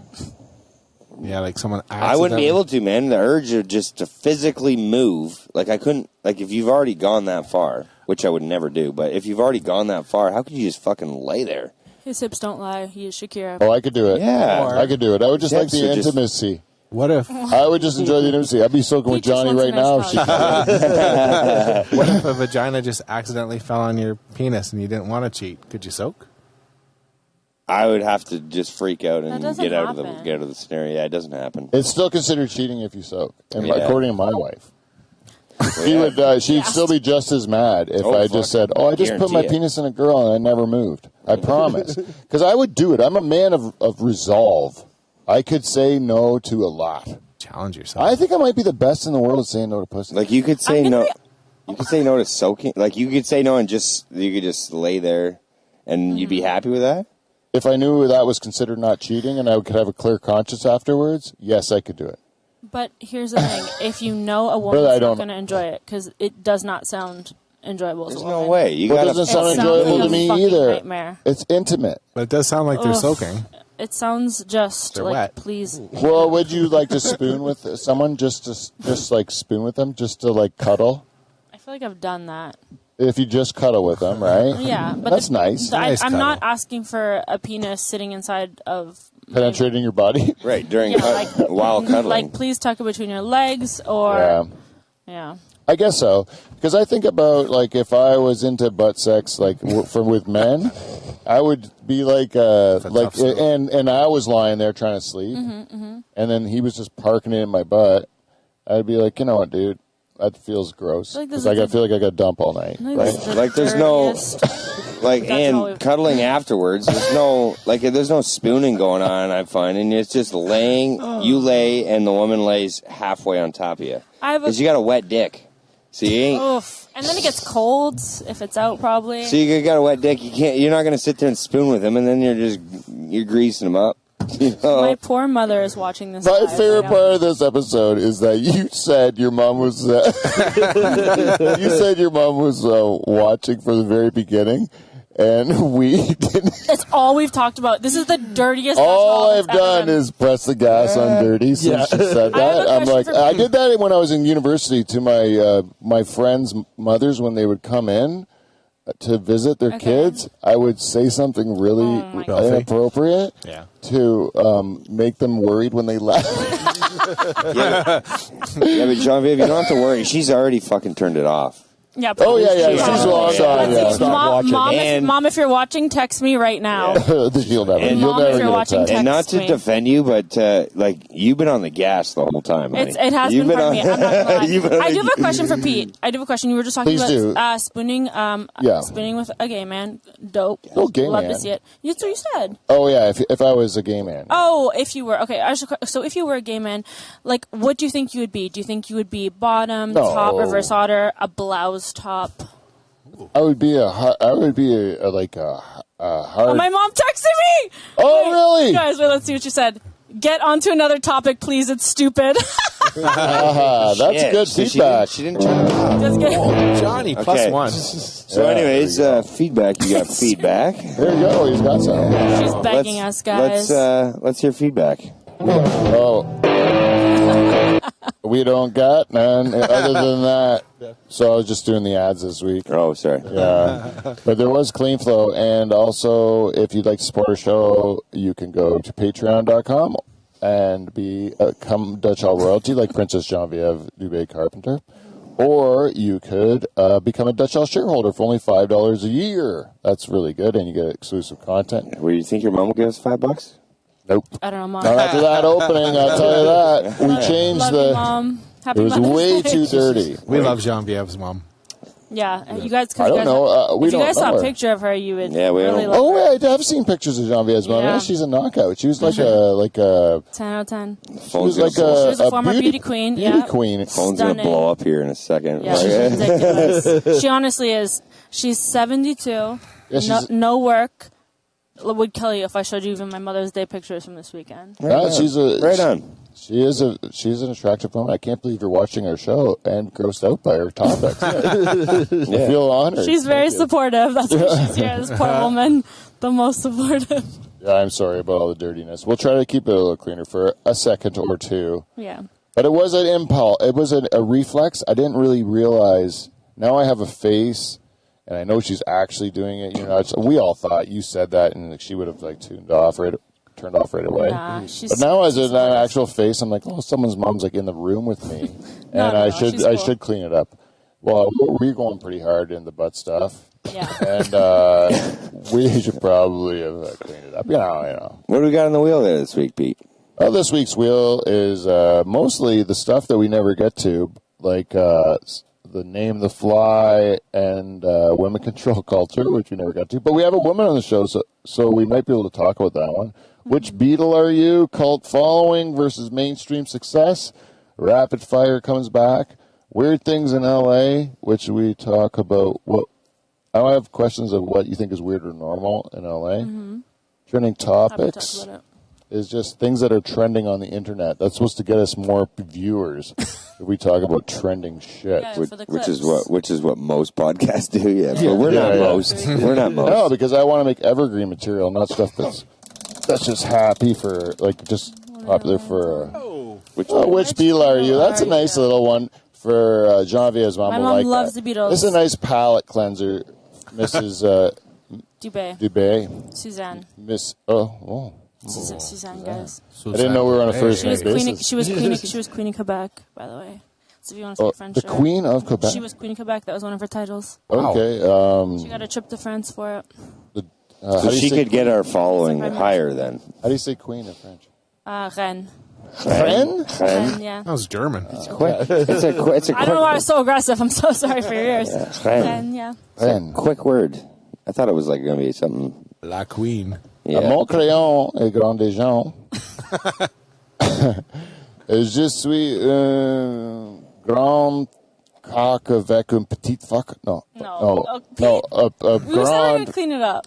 Yeah, like someone I wouldn't be able to, man. The urge of just to physically move, like I couldn't. Like if you've already gone that far, which I would never do, but if you've already gone that far, how could you just fucking lay there? His hips don't lie. He is Shakira. Oh, I could do it. Yeah. I could do it. I would just like Hips the are just- intimacy. What if I would just enjoy the intimacy. I'd be soaking He with just Johnny wants a right nice now. If she hug. what if a vagina just accidentally fell on your penis and you didn't want to cheat? Could you soak? I would have to just freak out That and doesn't get out of happen. the scenario. Yeah, it doesn't happen. It's still considered cheating if you soak, and Yeah. according to my wife. She Yeah. would. She'd still be just as mad if Oh, I fuck. just said, "Oh, I just put my Guarantee it. penis in a girl and I never moved." I promise, because I would do it. I'm a man of resolve. I could say no to a lot. Challenge yourself. I think I might be the best in the world at saying no to pussy. Like you could say I'm gonna no. You could say no to soaking. Like you could say no and you could just lay there, and you'd be happy with that. If I knew that was considered not cheating and I could have a clear conscience afterwards, yes, I could do it. But here's the thing: if you know a woman's Really, I not don't- going to enjoy it, because it does not sound enjoyable. as There's a no woman. way. You Well, it gotta. doesn't sound It sounds enjoyable like to a me fucking either. nightmare. It's intimate. but it does sound like they're Ugh. soaking. It sounds just They're like, wet. please. Well, would you like to spoon with someone? Just like spoon with them, just to like cuddle. I feel like I've done that. If you just cuddle with them, right? Yeah, but that's nice. Nice I'm not cuddle. asking for a penis sitting inside of Penetrating your body. Right, during Yeah, while cuddling. Like, please tuck it between your legs, or Yeah. yeah. I guess so, because I think about like if I was into butt sex, like with men, I would be like tough sell. and I was lying there trying to sleep, and then he was just parking it in my butt. I'd be like, you know what, dude, that feels gross Like this because is I feel like I got to dump all night. Like, Right? this is the Like, there's no- dirtiest- Like, That's all and we- cuddling afterwards, there's no spooning going on, I find, and it's just laying, you lay, and the woman lays halfway on top of you. I have a Because you got a wet dick. So you ain't, oof, and then it gets cold if it's out, probably. so you got a wet dick, you're not going to sit there and spoon with him, and then you're greasing him up. You know? My poor mother is watching this. My live favorite right now. part of this episode is that you said your mom was watching from the very beginning, and we didn't. It's all we've talked about. This is the dirtiest. All Dutch I've done is press the gas on dirty since she said I have that. a I'm question like, for I Pete. did that when I was in university to my my friends' mothers when they would come in to visit their kids. I would say something really Oh my God. inappropriate Yeah. to make them worried when they left. Yeah, but Genevieve, you don't have to worry. She's already fucking turned it off. Yeah. Oh, yeah, probably. she's logged on, yeah. Stop Mom, watching. And- Mom, if you're watching, text me right now. You'll never, And you'll Mom, if never you're get a watching, text. And not Text to me. defend you, but like you've been on the gas the whole time. honey. It has You've been part of me. I'm not gonna lie. You've been on I do the- have a question for Pete. I do have a question. You were just talking Please do. about spooning. Yeah. Spooning with a gay man. Dope. Oh, gay Love man. to see it. That's what you said. Oh, yeah, if I was a gay man. Oh, if you were okay. So if you were a gay man, like, what do you think you would be? Do you think you would be bottom, No. top, reverse order, a blouse top? I would be like a hard. Oh, my mom texted me. Oh, Wait, really? Guys, wait. Let's see what she said. Get onto another topic, please. It's stupid. That's Shit. good So feedback. She didn't turn it off. Just kidding. Johnny, Okay. +1. So, Yeah, anyways, there you feedback. You got feedback. There you go. He's got some. She's begging us, guys. Let's hear feedback. Oh. We don't got none other than that. So I was just doing the ads this week. Oh, sorry. Yeah. But there was Clean Flow. And also, if you'd like to support our show, you can go to patreon.com and become Dutch Hall royalty like Princess Genevieve Dube Carpenter. Or you could become a Dutch Hall shareholder for only $5 a year. That's really good, and you get exclusive content. Where do you think your mom will give us $5? Nope. I don't know, Mom. Not after that opening, I'll tell you that. We changed Love you, Mom. Happy It was Mother's way Day. too dirty. We love Genevieve's mom. Yeah, you guys. I don't know. We if you don't guys know saw her. a picture of her, you would Yeah, we really don't- love Oh, her. yeah, I have seen pictures of Genevieve's mom. Yeah. Yeah, she's a knockout. She was like a 10 out of 10. she was like She was a former beauty queen, Beauty yeah. queen. Phone's going to Stunning. blow up here in a second. Yeah, she's ridiculous. She honestly is. She's 72. Yeah, she's- no work. Would kill you if I showed you even my Mother's Day pictures from this weekend. Yeah, she's Right on. She's an attractive woman. I can't believe you're watching her show and grossed out by her topics. I feel honored. She's very Thank you. supportive. That's why she's here. This poor woman, the most supportive. Yeah, I'm sorry about all the dirtiness. We'll try to keep it a little cleaner for a second or two. Yeah. But it was an impulse. It was a reflex. I didn't really realize. Now I have a face, and I know she's actually doing it. You know, we all thought you said that, and she would have like turned off right away. Nah, she's. But now, as she's an actual face, I'm like, oh, someone's mom's like in the room with me, and No, she's I cool. should clean it up. Well, we're going pretty hard in the butt stuff, Yeah. and we should probably have cleaned it up. You know. What do we got on the wheel there this week, Pete? Well, this week's wheel is mostly the stuff that we never get to, like the name the fly and women control culture, which we never got to. But we have a woman on the show, so we might be able to talk about that one. Which Beatle are you? Cult following versus mainstream success. Rapid fire comes back. Weird things in L.A., which we talk about. I have questions of what you think is weird or normal in L.A. Trending Happy to talk topics about it. is just things that are trending on the internet. That's supposed to get us more viewers if we talk about trending shit. Yeah. Which, For the which is clips. what most podcasts do. Yeah, but we're not Yeah. most. We're not most. No, because I want to make evergreen material, not stuff that's That's just happy for, like, just popular for... Which which Beatle are you? That's a nice little one for Genevieve's mom. My will mom like loves that. the Beatles. This is a nice palate cleanser, Mrs. Dube. Dube. Suzanne. Suzanne, guys. I didn't know we were on a first name basis. She was Queen of Quebec, by the way. So if you want to speak French. The Queen of Quebec? She was Queen of Quebec. That was one of her titles. Okay. She got a trip to France for it. so she could get our following higher then. How do you say Queen in French? Rennes. Ren? Rennes, yeah. That was German. Quick. It's a quick. I don't know why I was so aggressive. I'm so sorry for your ears. Rennes. Yeah. Ren. Quick word. I thought it was like going to be something. La Queen. Yeah. Mon crayon est grand des gens. Je suis grand coq avec une petite fuck. No. No. A We was never grand. going to clean it up.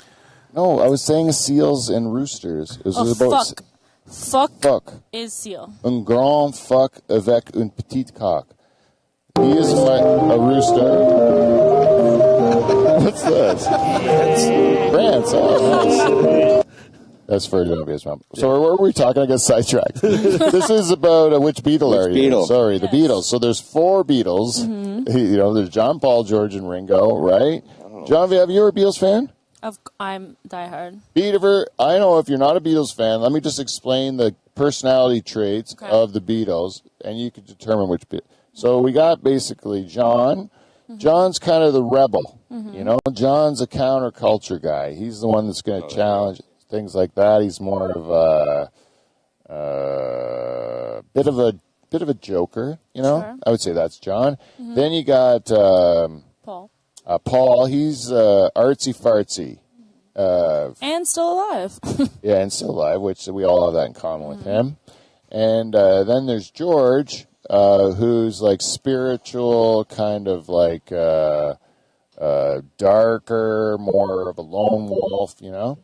No, I was saying seals and roosters. It was about Fuck. Fuck is seal. un grand fuck avec une petite coq. He is a rooster. What's this? France. Oh, nice. That's for Genevieve's mom. So where were we talking? I got sidetracked. This is about which Beatle are you? Beatle? Sorry, the Beatles. So there's 4 Beatles. Mm-hmm. You know, there's John, Paul, George, and Ringo, right? Genevieve, you a Beatles fan? I'm diehard. Beaver, I know if you're not a Beatles fan, let me just explain the personality traits of the Beatles, and you can determine which bit. So we got basically John. Mm-hmm. John's kind of the rebel. Mm-hmm. You know, John's a counterculture guy. He's the one that's going to challenge things like that. He's more of a bit of a joker. You know, Sure. I would say that's John. Mm-hmm. Then you got Paul. Paul. He's artsy fartsy. And still alive. Yeah, and still alive, which we all have that in common with him. And then there's George, who's like spiritual, kind of like darker, more of a lone wolf, you know.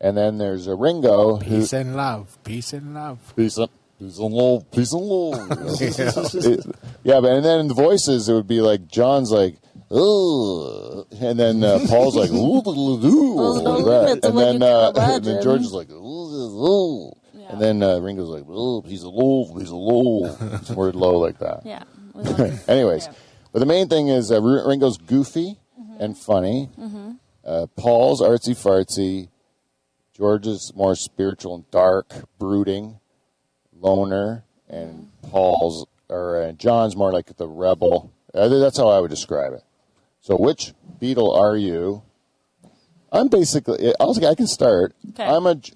And then there's a Ringo. Peace and love. Peace and love. Peace and love. Peace and love. Yeah, but and then in the voices, it would be like John's like, ooh, and then Paul's like, ooh, like that. And then George is like, ooh. Yeah. And then Ringo's like, oh, he's a low. It's word low like that. Yeah. Anyways, but the main thing is Ringo's goofy and funny. Paul's artsy fartsy. George is more spiritual and dark, brooding, loner, and John's more like the rebel. That's how I would describe it. So, which Beatle are you? I'm basically. I can start. Okay.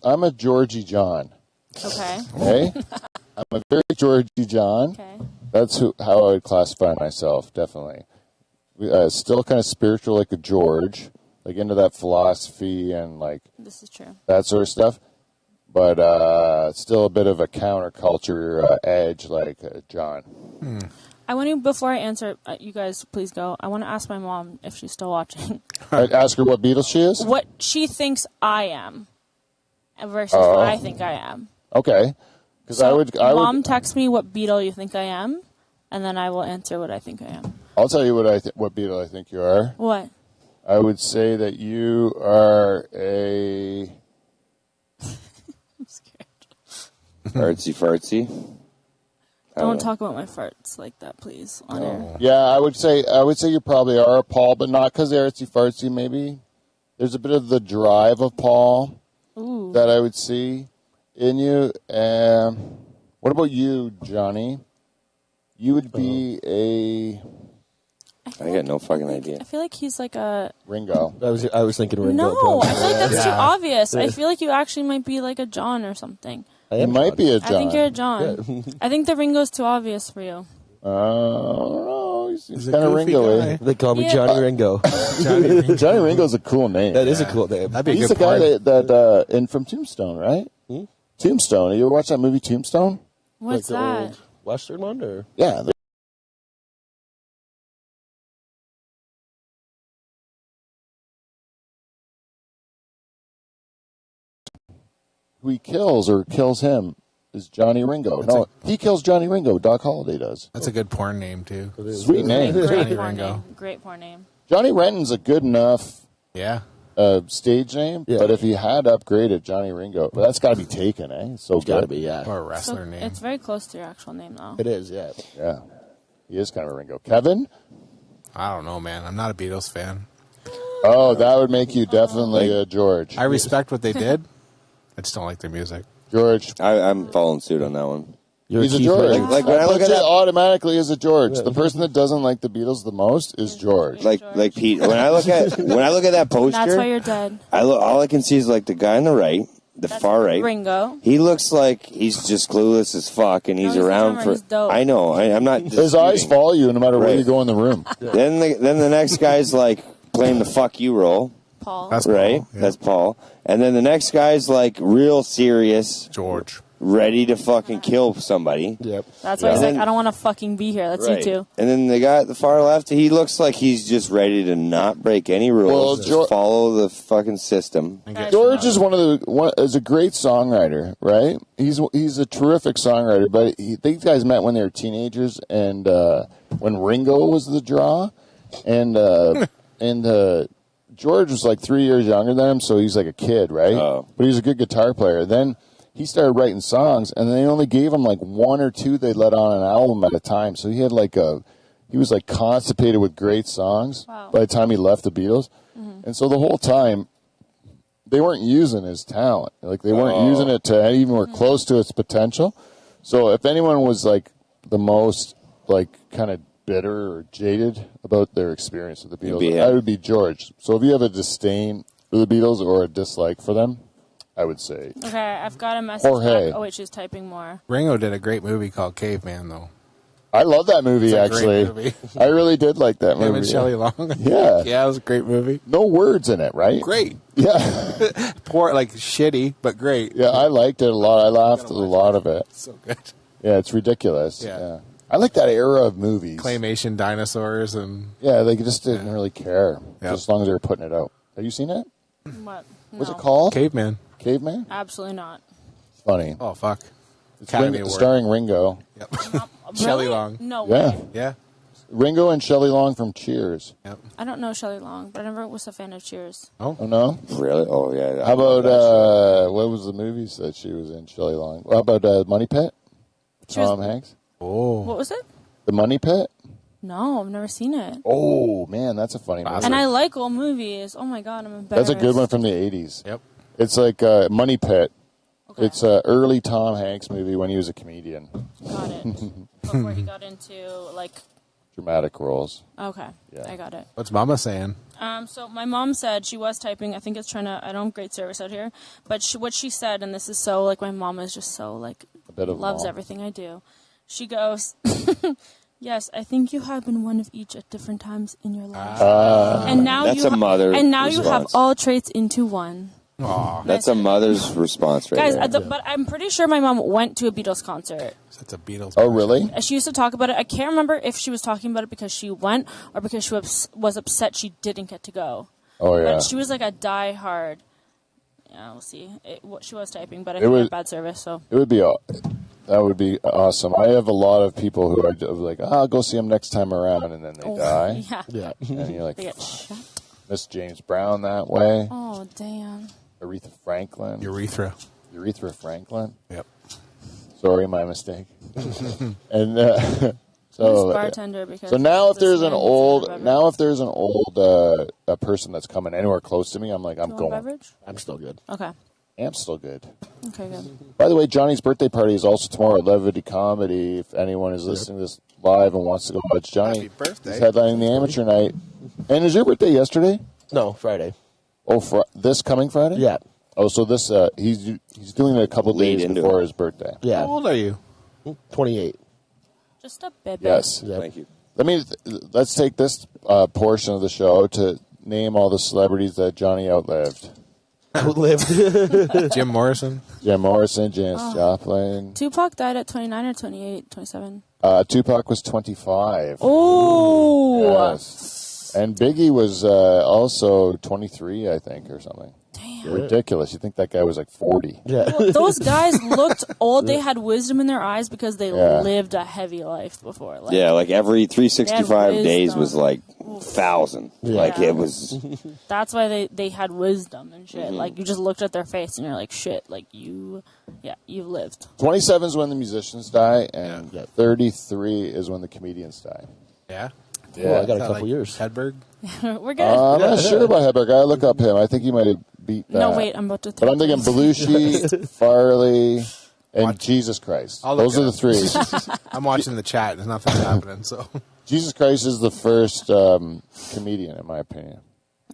I'm a Georgie John. Okay. Okay. I'm a very Georgie John. Okay. That's how I would classify myself. Definitely. Still kind of spiritual, like a George, like into that philosophy and like This is true. that sort of stuff. But still a bit of a counterculture edge, like John. I want to, before I answer, you guys please go. I want to ask my mom if she's still watching. I'd ask her what Beatle she is. What she thinks I am versus what I think I am. Okay. Because I would. Mom, text me what Beatle you think I am, and then I will answer what I think I am. I'll tell you what Beatle I think you are. What? I would say that you are a I'm scared. Artsy fartsy. Don't talk about my farts like that, please. On air. Yeah, I would say you probably are a Paul, but not because they're artsy fartsy. Maybe there's a bit of the drive of Paul that I would see in you. What about you, Johnny? You would be a I got no fucking idea. I feel like he's like a Ringo. I was thinking Ringo. no. I feel like that's too Yeah. obvious. I feel like you actually might be like a John or something. He might be a John. I think you're a John. I think the Ringo's too obvious for you. I don't know. He's He's a kind of goofy Ringo-y. guy. They call me Yeah. Johnny Ringo. Johnny Ringo's a cool name. That is a cool name. That'd be a He's good the guy part. that in from Tombstone, right? Tombstone. You ever watch that movie Tombstone? What's Like the that? old Western one, or Yeah. Who he kills or kills him is Johnny Ringo. He kills Johnny Ringo. Doc Holliday does. That's a good porn name, too. Sweet name. Great Johnny porn Ringo. name. Great porn name. Johnny Renton's a good enough. Yeah. stage name, Yeah. but if he had upgraded Johnny Ringo, but that's got to be taken, eh? It's so It's got to good. be, yeah. Or a So wrestler name. it's very close to your actual name, though. It is, yeah. Yeah, he is kind of a Ringo. Kevin? I don't know, man. I'm not a Beatles fan. Oh, that would make you definitely a George. I respect what they did. I just don't like their music. George. I'm following suit on that one. You're He's a Keith George. Richards. Like, when I That look puts at it that- automatically as a George. The person that doesn't like the Beatles the most is George. Like Pete. When I look at that poster, That's why you're dead. all I can see is like the guy on the right, the far right. Ringo. He looks like he's just clueless as fuck, and he's he's the around drummer. for. He's dope. I know. I'm not. His eyes disputing. follow you no matter where Right. you go in the room. Then the next guy's like playing the fuck you role, Paul. That's right? Paul, yeah. That's Paul. And then the next guy's like real serious, George. ready to fucking kill somebody. Yep. That's why he's Yeah. like, I don't want to fucking be here. That's Right. you too. And then the guy at the far left, he looks like he's just ready to not break any rules. Well, just follow the fucking system. And get George is is a great songwriter, right? He's a terrific songwriter, but these guys met when they were teenagers, and when Ringo was the draw, and George was like 3 years younger than him, so he's like a kid, right? Oh. But he's a good guitar player. Then he started writing songs, and they only gave him like one or two they let on an album at a time. So he had he was like constipated with great songs Wow. by the time he left the Beatles. And so the whole time, they weren't using his talent. Like they weren't using it to even were close to its potential. So if anyone was like the most like kind of bitter or jaded about their experience with the It'd be Beatles, him. I would be George. So if you have a disdain for the Beatles or a dislike for them, I would say Okay, I've got a message. Jorge. Back. Oh wait, she's typing more. Ringo did a great movie called Caveman, though. I love that movie. It's a Actually, great movie. I really did like that Him movie. and Shelley Long. Yeah. Yeah, it was a great movie. No words in it, right? Great. Yeah, Poor, like, shitty, but great. yeah. I liked it a lot. I laughed at a lot of it. So good. Yeah, it's ridiculous. Yeah. Yeah. I like that era of movies. Claymation dinosaurs and... Yeah, they just didn't really care, Yeah. just as long as they were putting it out. Have you seen it? What? What's No. it called? Caveman. Caveman? Absolutely not. It's funny. Oh, fuck. It's Academy Award. starring Ringo. Yep. Really? Shelley Long. No Yeah. way. Yeah. Ringo and Shelley Long from Cheers. Yep. I don't know Shelley Long, but I never was a fan of Cheers. Oh, no? Really? Oh yeah. How about, what was the movies that she was in, Shelley Long? How about Money Pit? She was- Tom Hanks? Oh. What was it? The Money Pit? No, I've never seen it. Oh, man, that's a funny movie. And I like old movies. Oh my god, I'm embarrassed. That's a good one from the 80s. Yep. It's like Money Pit. Okay. It's an early Tom Hanks movie when he was a comedian. Got it. Before he got into like. Dramatic roles. Okay, Yeah. I got it. What's Mama saying? So my mom said she was typing. I think it's trying to. I don't have great service out here, but what she said, and this is so like my mom is just so like A bit of loves mom. everything I do. She goes, "Yes, I think you have been one of each at different times in your life, and now That's you a mother and now you have response. all traits into one." Aw. That's a mother's response, right Guys, there. but I'm pretty sure my mom went to a Beatles concert. That's a Beatles. Oh, really? She used to talk about it. I can't remember if she was talking about it because she went or because she was upset she didn't get to go. Oh, yeah. But she was like a die-hard. Yeah, we'll see. She was typing, but I It think was- we had bad service, so. It would be that would be awesome. I have a lot of people who are like, I'll go see them next time around, and then they die. Yeah. Yeah. And you're like, They get shot. Miss James Brown that way. Oh, damn. Aretha Franklin. Urethra. Urethra Franklin. Yep. Sorry, my mistake. And Who's so bartender? Because so now if this there's man an needs old beverage. a person that's coming anywhere close to me, I'm like, I'm You want a going. beverage? I'm still good. Okay. I'm still good. Okay, good. By the way, Johnny's birthday party is also tomorrow at Levity Comedy. If anyone is listening to this live and wants to go watch Johnny, Happy birthday. he's headlining the amateur night. And is your birthday yesterday? No, Friday. Oh, this coming Friday? Yeah. Oh, so this he's doing it a couple Lead days into before it. his birthday. How Yeah. old are you? 28. Just a bit. Yes. Yep. Thank you. Let's take this portion of the show to name all the celebrities that Johnny outlived. Outlived. Jim Morrison? Jim Morrison, Janis Joplin. Tupac died at 29 or 28, 27. Tupac was 25. Oh! Yes. And Biggie was also 23, I think, or something. Damn. ridiculous. You think that guy was like 40. Yeah. Well, those guys looked old. They had wisdom in their eyes because they lived a heavy life before. Like, Yeah, like every 365 They had days wisdom. was like 1,000. Like it was. That's why they had wisdom and shit. Like, you just looked at their face and you're like, shit, like, you've lived. 27 is when the musicians die, and 33 is when the comedians die. Yeah. Well, I got a Is that couple like years. Hedberg. We're good. I'm not sure about Hedberg. I look up him. I think he might have beat that. no, wait, I'm about to. But I'm thinking Belushi, Farley, and Jesus Christ. I'll look Those are the it up. three. I'm watching the chat. There's nothing happening. So Jesus Christ is the first comedian, in my opinion.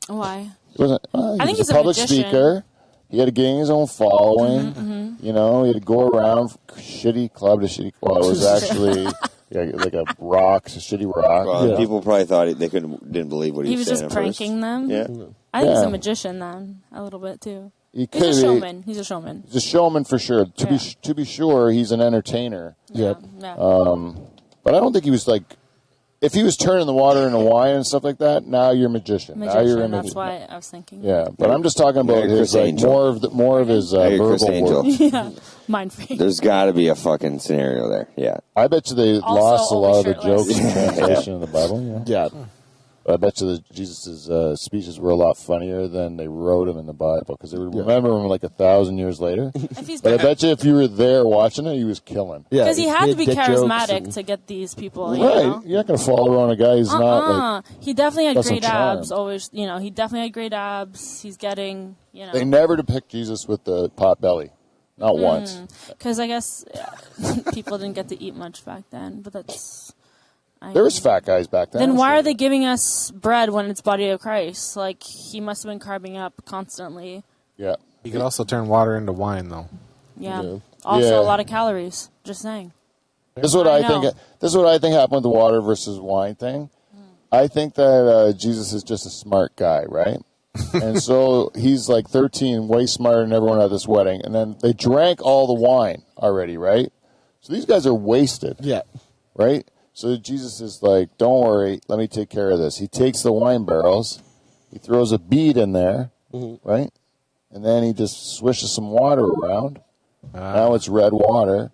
Why? He wasn't, he I was think he's a a public magician. speaker. He had to gain his own following. You know, he had to go around shitty club to shitty club. It was actually like a shitty rock. Well, people probably thought they didn't believe what he, He was saying just at pranking them. Yeah. I think he's Yeah. a magician then, a little bit too. He He's a could be. showman. He's a showman. He's a showman for sure. Yeah. To be sure, he's an entertainer. Yep. Yeah. But I don't think he was like. If he was turning the water into wine and stuff like that, now you're a magician. Now you're a That's why I was thinking. Yeah, but I'm just talking about Mary his Chris like Angel. more of his Mary Chris verbal Angel. work. Yeah. Mind freak. There's got to be a fucking scenario there. Yeah. I bet you they Also lost a lot of the always jokes in shirtless. translation of the Bible. You know? Yeah. I bet you that Jesus' speeches were a lot funnier than they wrote them in the Bible because they would remember them like 1,000 years later. If he's But I bet you if you were there watching it, he was killing. Yeah. because he had to be dick jokes charismatic and- to get these people. You Right, know? you're not going to follow around a guy who's not like. He definitely had got some great charm. abs. Always, he definitely had great abs. He's getting, They never depict Jesus with the pot belly, not once. because I guess people didn't get to eat much back then. But that's. There was fat guys back then. Then why are they giving us bread when it's body of Christ? Like, he must have been carving up constantly. Yeah. you could also turn water into wine, though. Yeah. Yeah. Also, Yeah. a lot of calories. Just saying. This is what I I know. think. This is what I think happened with the water versus wine thing. I think that Jesus is just a smart guy, right? And so he's like 13, way smarter than everyone at this wedding. And then they drank all the wine already, right? So these guys are wasted, Yeah. right? So Jesus is like, don't worry, let me take care of this. He takes the wine barrels, he throws a bead in there, right? And then he just swishes some water around. Now it's red water.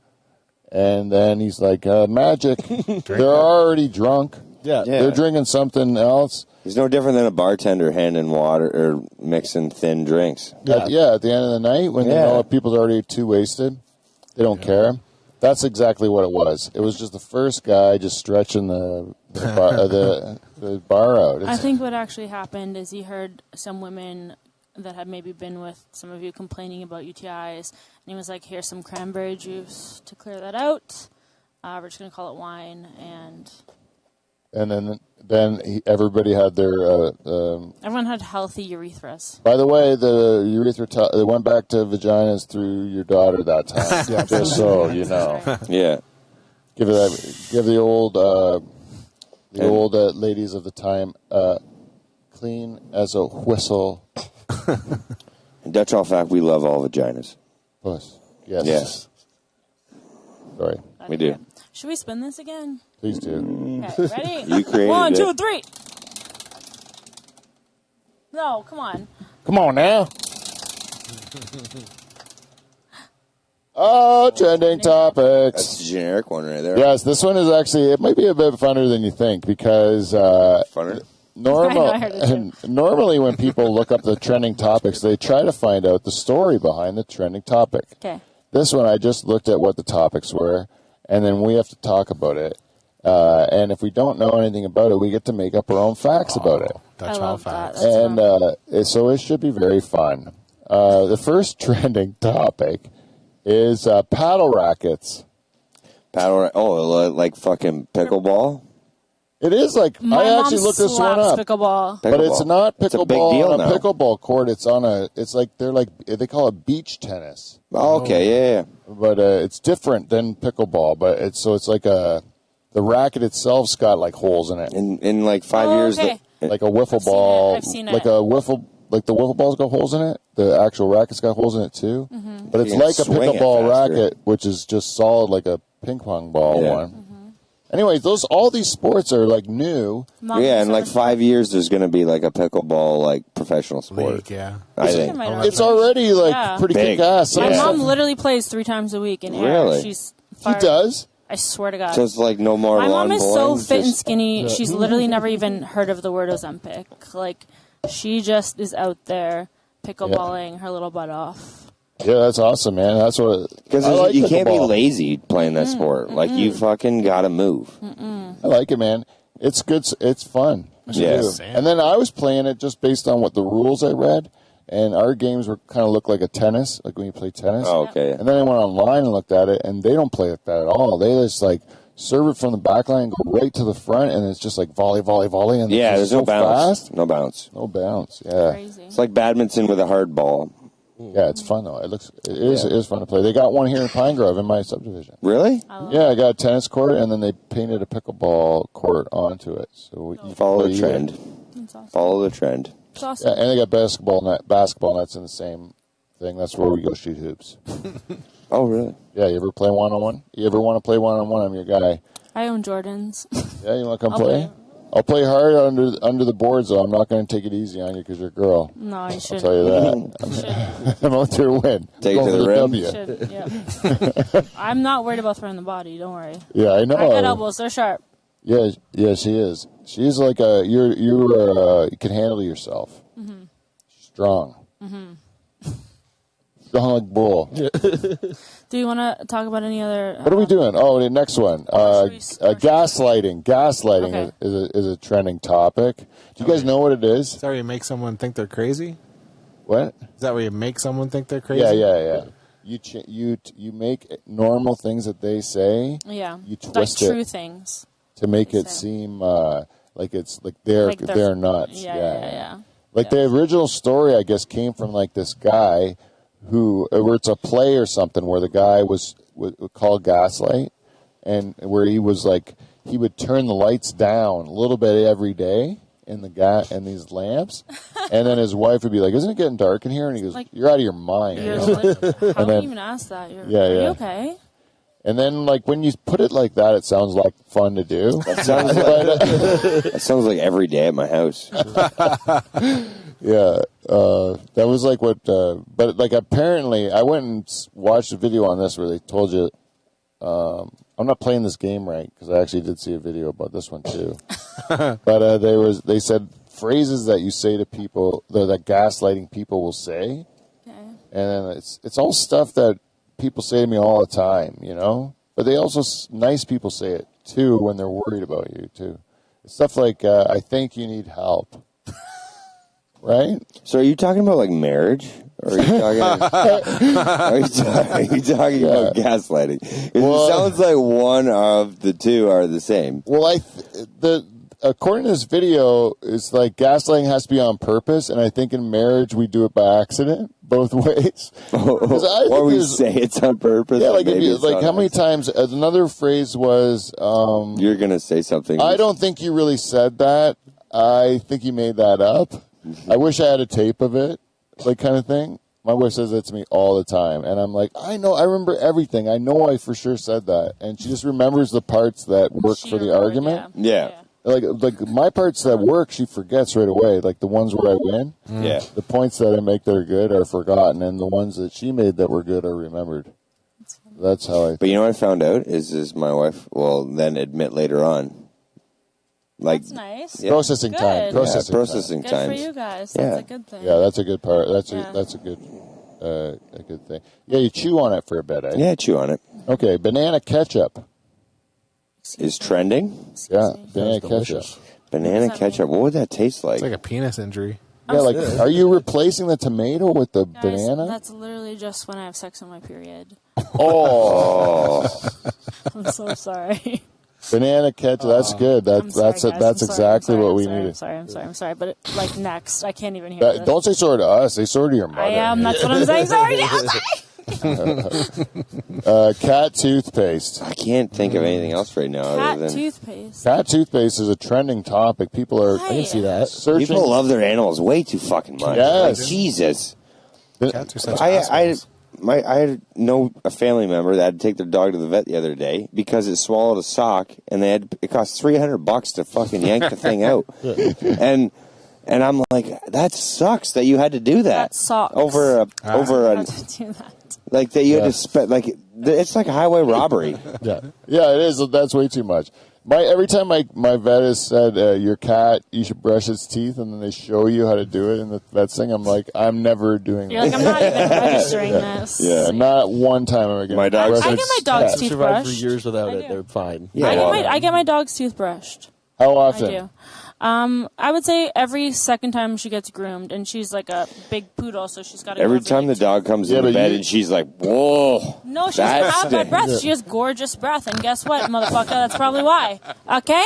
And then he's like, magic. They're already drunk. Yeah. Yeah. They're drinking something else. He's no different than a bartender handing water or mixing thin drinks. At the end of the night, when they know people's already too wasted, they don't care. That's exactly what it was. It was just the first guy just stretching the bar out. I think what actually happened is he heard some women that had maybe been with some of you complaining about UTIs, and he was like, here's some cranberry juice to clear that out. We're just going to call it wine. And then everybody had their. Everyone had healthy urethras. By the way, the urethra it went back to vaginas through your daughter that time. Just so you know, Right. Yeah. give the old ladies of the time clean as a whistle. In Dutch all fact, we love all vaginas. Puss. Yes. Yes. Sorry. We do. Should we spin this again? Please do. Okay, ready? You created 1, it. 2, 3. No, come on. Come on now. Oh, trending topics. That's the generic one right there. Yes, this one is actually, it might be a bit funner than you think because Funner. I heard it too. normally when people look up the trending topics, they try to find out the story behind the trending topic. Okay. This one, I just looked at what the topics were, and then we have to talk about it. And if we don't know anything about it, we get to make up our own facts about it. Dutch I all love that. facts. That's And so it should be very fun. The first trending topic is paddle rackets. Like fucking pickleball? It is like, My I mom actually looked this one slaps up. pickleball. But it's not It's a big pickleball deal on a now. pickleball court. It's on they call it beach tennis. Oh, okay, yeah. But it's different than pickleball. But it's like the racket itself's got like holes in it. In like 5 Oh, years. okay. Like a wiffle seen it. ball. I've seen Like it. the wiffle ball's got holes in it. The actual racket's got holes in it too. Mm-hmm. But it's You can like a swing it pickleball faster. racket, which is just solid like a ping pong ball Yeah. one. Anyways, all these sports are like new. Mom, Yeah, in so like much- 5 years, there's going to be like a pickleball like professional sport. League, yeah. I think. Might already It's be. already like Yeah. pretty Big. kick ass. My Yeah. mom literally plays 3 times a week in air. Really? She's He far, does. I swear to God. Just like no more My lawn mom is so bowling, fit and just- skinny. She's literally never even heard of the word Ozempic. Like, she just is out there pickleballing her little butt off. Yeah, that's awesome, man. That's what. Because I like you can't be pickleball. lazy playing that sport. Like, you fucking got to move. I like it, man. It's good. It's fun. to Yeah. do. And then I was playing it just based on what the rules I read, and our games were kind of look like a tennis, like when you play tennis. Oh, okay. And then I went online and looked at it, and they don't play it that at all. They just like serve it from the back line, go right to the front, and it's just like volley, volley, volley, and Yeah, it's there's so no bounce. fast. No bounce. No bounce. Yeah, Crazy. It's like badminton with a hard ball. yeah, it's fun though. It is fun to play. They got one here in Pine Grove in my subdivision. Really? Yeah, I got a tennis court, and then they painted a pickleball court onto it. So you Follow play the either. trend. That's awesome. Follow the trend. It's awesome. Yeah, and they got basketball nets in the same thing. That's where we go shoot hoops. Oh, really? Yeah, you ever play one-on-one? You ever want to play one-on-one? I'm your guy. I own Jordans. Yeah, you want to come I'll play? play. I'll play hard under the boards, though. I'm not going to take it easy on you because you're a girl. No, you I'll should. tell you that. I'm out there to win. Take it Going to for the rim. W. Should, yeah. I'm not worried about throwing the body. Don't worry. Yeah, I know. I got elbows. They're sharp. Yeah, she is. She's like you can handle yourself. Mm-hmm. Strong. Strong like bull. Do you want to talk about any other? What are we doing? Oh, the next one. Gaslighting. Gaslighting Okay. is a trending topic. Do you guys know what it is? Is that where you make someone think they're crazy? What? Is that where you make someone think they're crazy? Yeah. You make normal things that they say. Yeah. You like twist true it things. to make it Say. seem like it's like they're nuts. Yeah. Like the original story, I guess, came from like this guy where it's a play or something where the guy was called Gaslight, and where he was like he would turn the lights down a little bit every day in these lamps, and then his wife would be like, "Isn't it getting dark in here?" And he goes, Like- "You're out of your mind." You're you know? like, how do then- you even ask that? Are Yeah. you okay? And then like when you put it like that, it sounds like fun to do. That sounds like every day at my house. Yeah, that was like what, but like apparently I went and watched a video on this where they told you, I'm not playing this game right because I actually did see a video about this one too. But they said phrases that you say to people that gaslighting people will say, Okay. and then it's all stuff that people say to me all the time, you know. But they also nice people say it too when they're worried about you too. It's stuff like I think you need help. Right? So are you talking about like marriage? Or are you talking, are you talking about gaslighting? 'Cause Well- it sounds like one of the two are the same. Well, according to this video, it's like gaslighting has to be on purpose, and I think in marriage we do it by accident, both ways. 'Cause I think Or we there's- say it's on purpose. yeah, or like if maybe you, it's like on how many accident. times? Another phrase was, You're going to say something. "I don't think you really said that. I think you made that up. I wish I had a tape of it," like kind of thing. My wife says that to me all the time, and I'm like, I know, I remember everything. I know I for sure said that, and she just remembers the parts that work She for the remembered, argument. Yeah. Like my parts that work, she forgets right away. Like the ones where I win, Yeah. the points that I make that are good are forgotten, and the ones that she made that were good are remembered. That's how I. But you know what I found out is my wife will then admit later on. Like, That's nice. Yeah. Processing Good. time. Yeah, Processing. processing Good times. for you guys. Yeah. That's a good thing. Yeah, that's a good part. That's Yeah. a good thing. Yeah, you chew on it for a bit. Eh? Yeah, chew on it. Okay, banana ketchup. Is trending? Excuse Yeah, me. banana Sounds ketchup. delicious. Banana What does that ketchup. What would that taste like? It's like a penis injury. Yeah, like, are you replacing the tomato with the Guys, banana? That's literally just when I have sex on my period. Oh, I'm so sorry. banana ketchup. That's good. I'm sorry, That's guys. that's I'm sorry, exactly I'm sorry, what I'm we sorry, needed. I'm sorry. But like next, I can't even hear this. Don't say sorry to us. Say sorry to your mother. I am. That's what I'm saying. Sorry. Cat toothpaste. I can't think of anything else right now. Cat other than toothpaste. Cat toothpaste is a trending topic. People are I can see that. searching. people love their animals way too fucking much. Yes. Like, Jesus. Cats are such I assholes. I had a family member that had to take their dog to the vet the other day because it swallowed a sock, and it cost $300 to fucking yank the thing out. And I'm like, that sucks that you had to do that. That sucks. Over Had to do that. like that you had to spend it's like a highway robbery. Yeah, it is. That's way too much. Every time my vet has said your cat, you should brush its teeth, and then they show you how to do it in the vet thing, I'm like, I'm never doing You're that. like, I'm not even registering this. Yeah, not one time am I going My dog- I get my dog's teeth Survived brushed. for years without I it. do. They're fine. Yeah, I get my dog's tooth brushed. How I often? do. I would say every second time she gets groomed, and she's like a big poodle, so she's got to. Every time the dog comes in the bed and she's like, whoa. No, she doesn't that have bad stinks. breath. She has gorgeous breath, and guess what, motherfucker? That's probably why. Okay.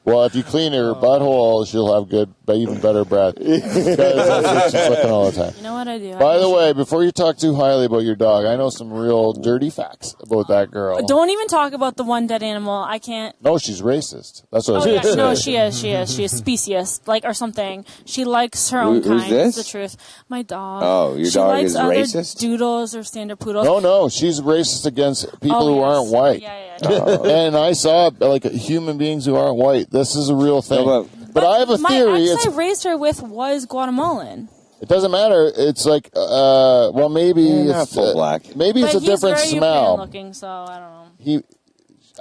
Well, if you clean her butthole, she'll have good, even better breath. Because that's what she's looking all the time. You know what I do? By the way, before you talk too highly about your dog, I know some real dirty facts about that girl. Don't even talk about the one dead animal. I can't. No, she's racist. That's what I was Oh going yeah, to say. no, she is. She is speciest, like or something. She likes her own Who's kind. this? It's the truth. My dog. Oh, your she dog likes is other racist? Doodles or standard poodles. No, she's racist against people Oh, who yes. aren't white. Yeah. And I saw like human beings who aren't white. This is a real thing. No, but I have a theory. My ex I raised her with was Guatemalan. It doesn't matter. It's like, well, maybe not it's full black. Maybe it's But a different he's very smell. European looking, so I don't know.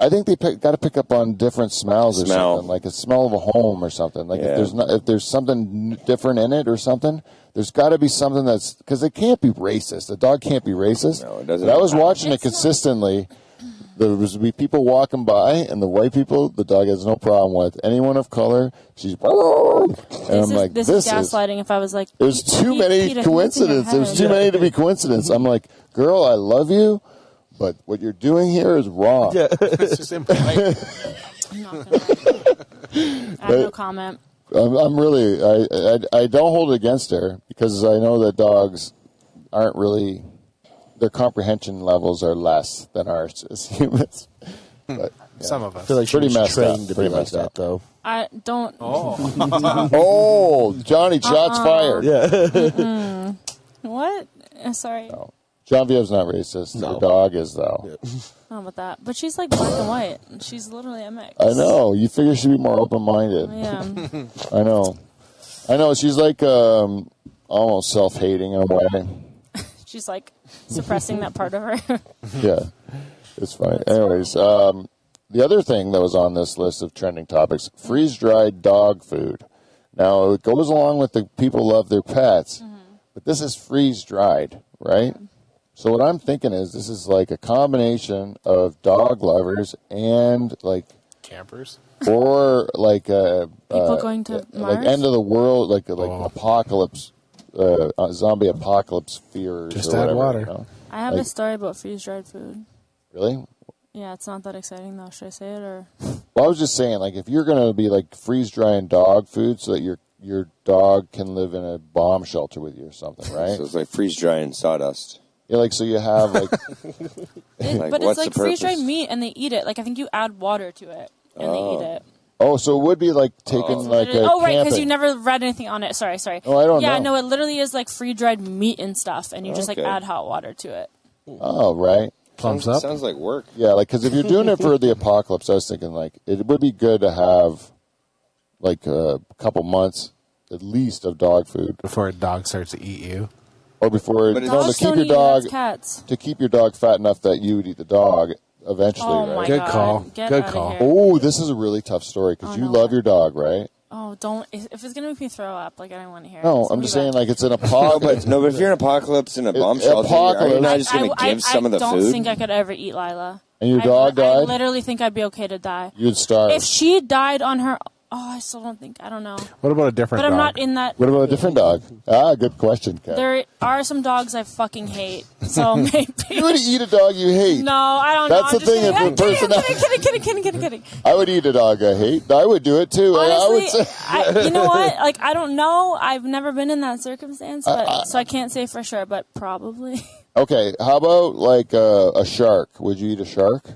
I think they got to pick up on different smells or Smell. something, like a smell of a home or something. Like Yeah. if there's something different in it or something, there's got to be something that's because it can't be racist. A dog can't be racist. No, it doesn't. But I was watching it It's not. consistently. There was be people walking by, and the white people, the dog has no problem with. Anyone of color, she's. And I'm like, This is gaslighting. If I was like, there's too many Peter, coincidences. There's too many to be coincidence. I'm like, girl, I love you, but what you're doing here is wrong. Yeah. It's just impolite. I'm not gonna. I have no comment. I'm really, I don't hold it against her because I know that dogs aren't really, their comprehension levels are less than ours as humans. But, yeah. Some of us. I feel like she Pretty was messed trained up. to be Pretty like messed that, up. though. I don't. Oh, Johnny, shots fired. Yeah. What? Sorry. Genevieve's not racist. No. Her dog is, though. I don't know about that. But she's like black and white. She's literally a mix. I know. You figure she'd be more open-minded. Yeah. I know. She's like almost self-hating in a way. She's like suppressing that part of her. Yeah, it's funny. Anyways, the other thing that was on this list of trending topics, freeze-dried dog food. Now, it goes along with the people love their pets, but this is freeze-dried, right? So what I'm thinking is this is like a combination of dog lovers and like, Campers. or like People going to Mars? like end of the world, like apocalypse, zombie apocalypse fears. Just or add whatever, water. you know? I have Like- a story about freeze-dried food. Really? Yeah, it's not that exciting though. Should I say it or? Well, I was just saying, like, if you're going to be like freeze drying dog food so that your dog can live in a bomb shelter with you or something, right? So it's like freeze drying sawdust. Yeah, like so you have like Like, But what's it's like the freeze-dried purpose? meat, and they eat it. Like I think you add water to it, and they eat it. oh, so it would be like taking like a Oh, right, because camping. you never read anything on it. Sorry. Oh, I don't Yeah, know. no, it literally is like freeze-dried meat and stuff, and you just like Okay. add hot water to it. Oh, right. Plums up. Sounds like work. Yeah, like because if you're doing it for the apocalypse, I was thinking like it would be good to have like a couple months at least of dog food, Before a dog starts to eat you. or before But it's- no, to Dogs keep don't your eat dog as cats. to keep your dog fat enough that you would eat the dog eventually, Oh right? my Good god! call. Get Good outta call. Here. Oh, this is a really tough story because Oh, you no. love your dog, right? Oh, don't! If it's gonna make me throw up, like I don't want to hear. it. No, It's I'm gonna just be saying bad. like it's an apocalypse. No, but if you're in apocalypse in a bomb shelter, are apocalypse. you not just going to give some of the I food? don't think I could ever eat Lila. And your dog I died? literally think I'd be okay to die. You'd starve. If she died on her, I still don't think. I don't know. What about a different But I'm dog? not in that. What about a different dog? Good question, Ken. There are some dogs I fucking hate. So maybe. You would eat a dog you hate. No, I don't That's know. the thing, if I'm the person- kidding. I would eat a dog I hate. I would do it too. I would Honestly, say. you know what? Like, I don't know. I've never been in that circumstance, but so I can't say for sure, but probably. Okay, how about like a shark? Would you eat a shark?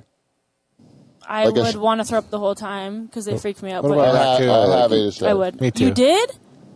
I Like a would want to throw up the whole time because they freak me out. What But about I raccoon? have ate a shark. I would. Me too. You did?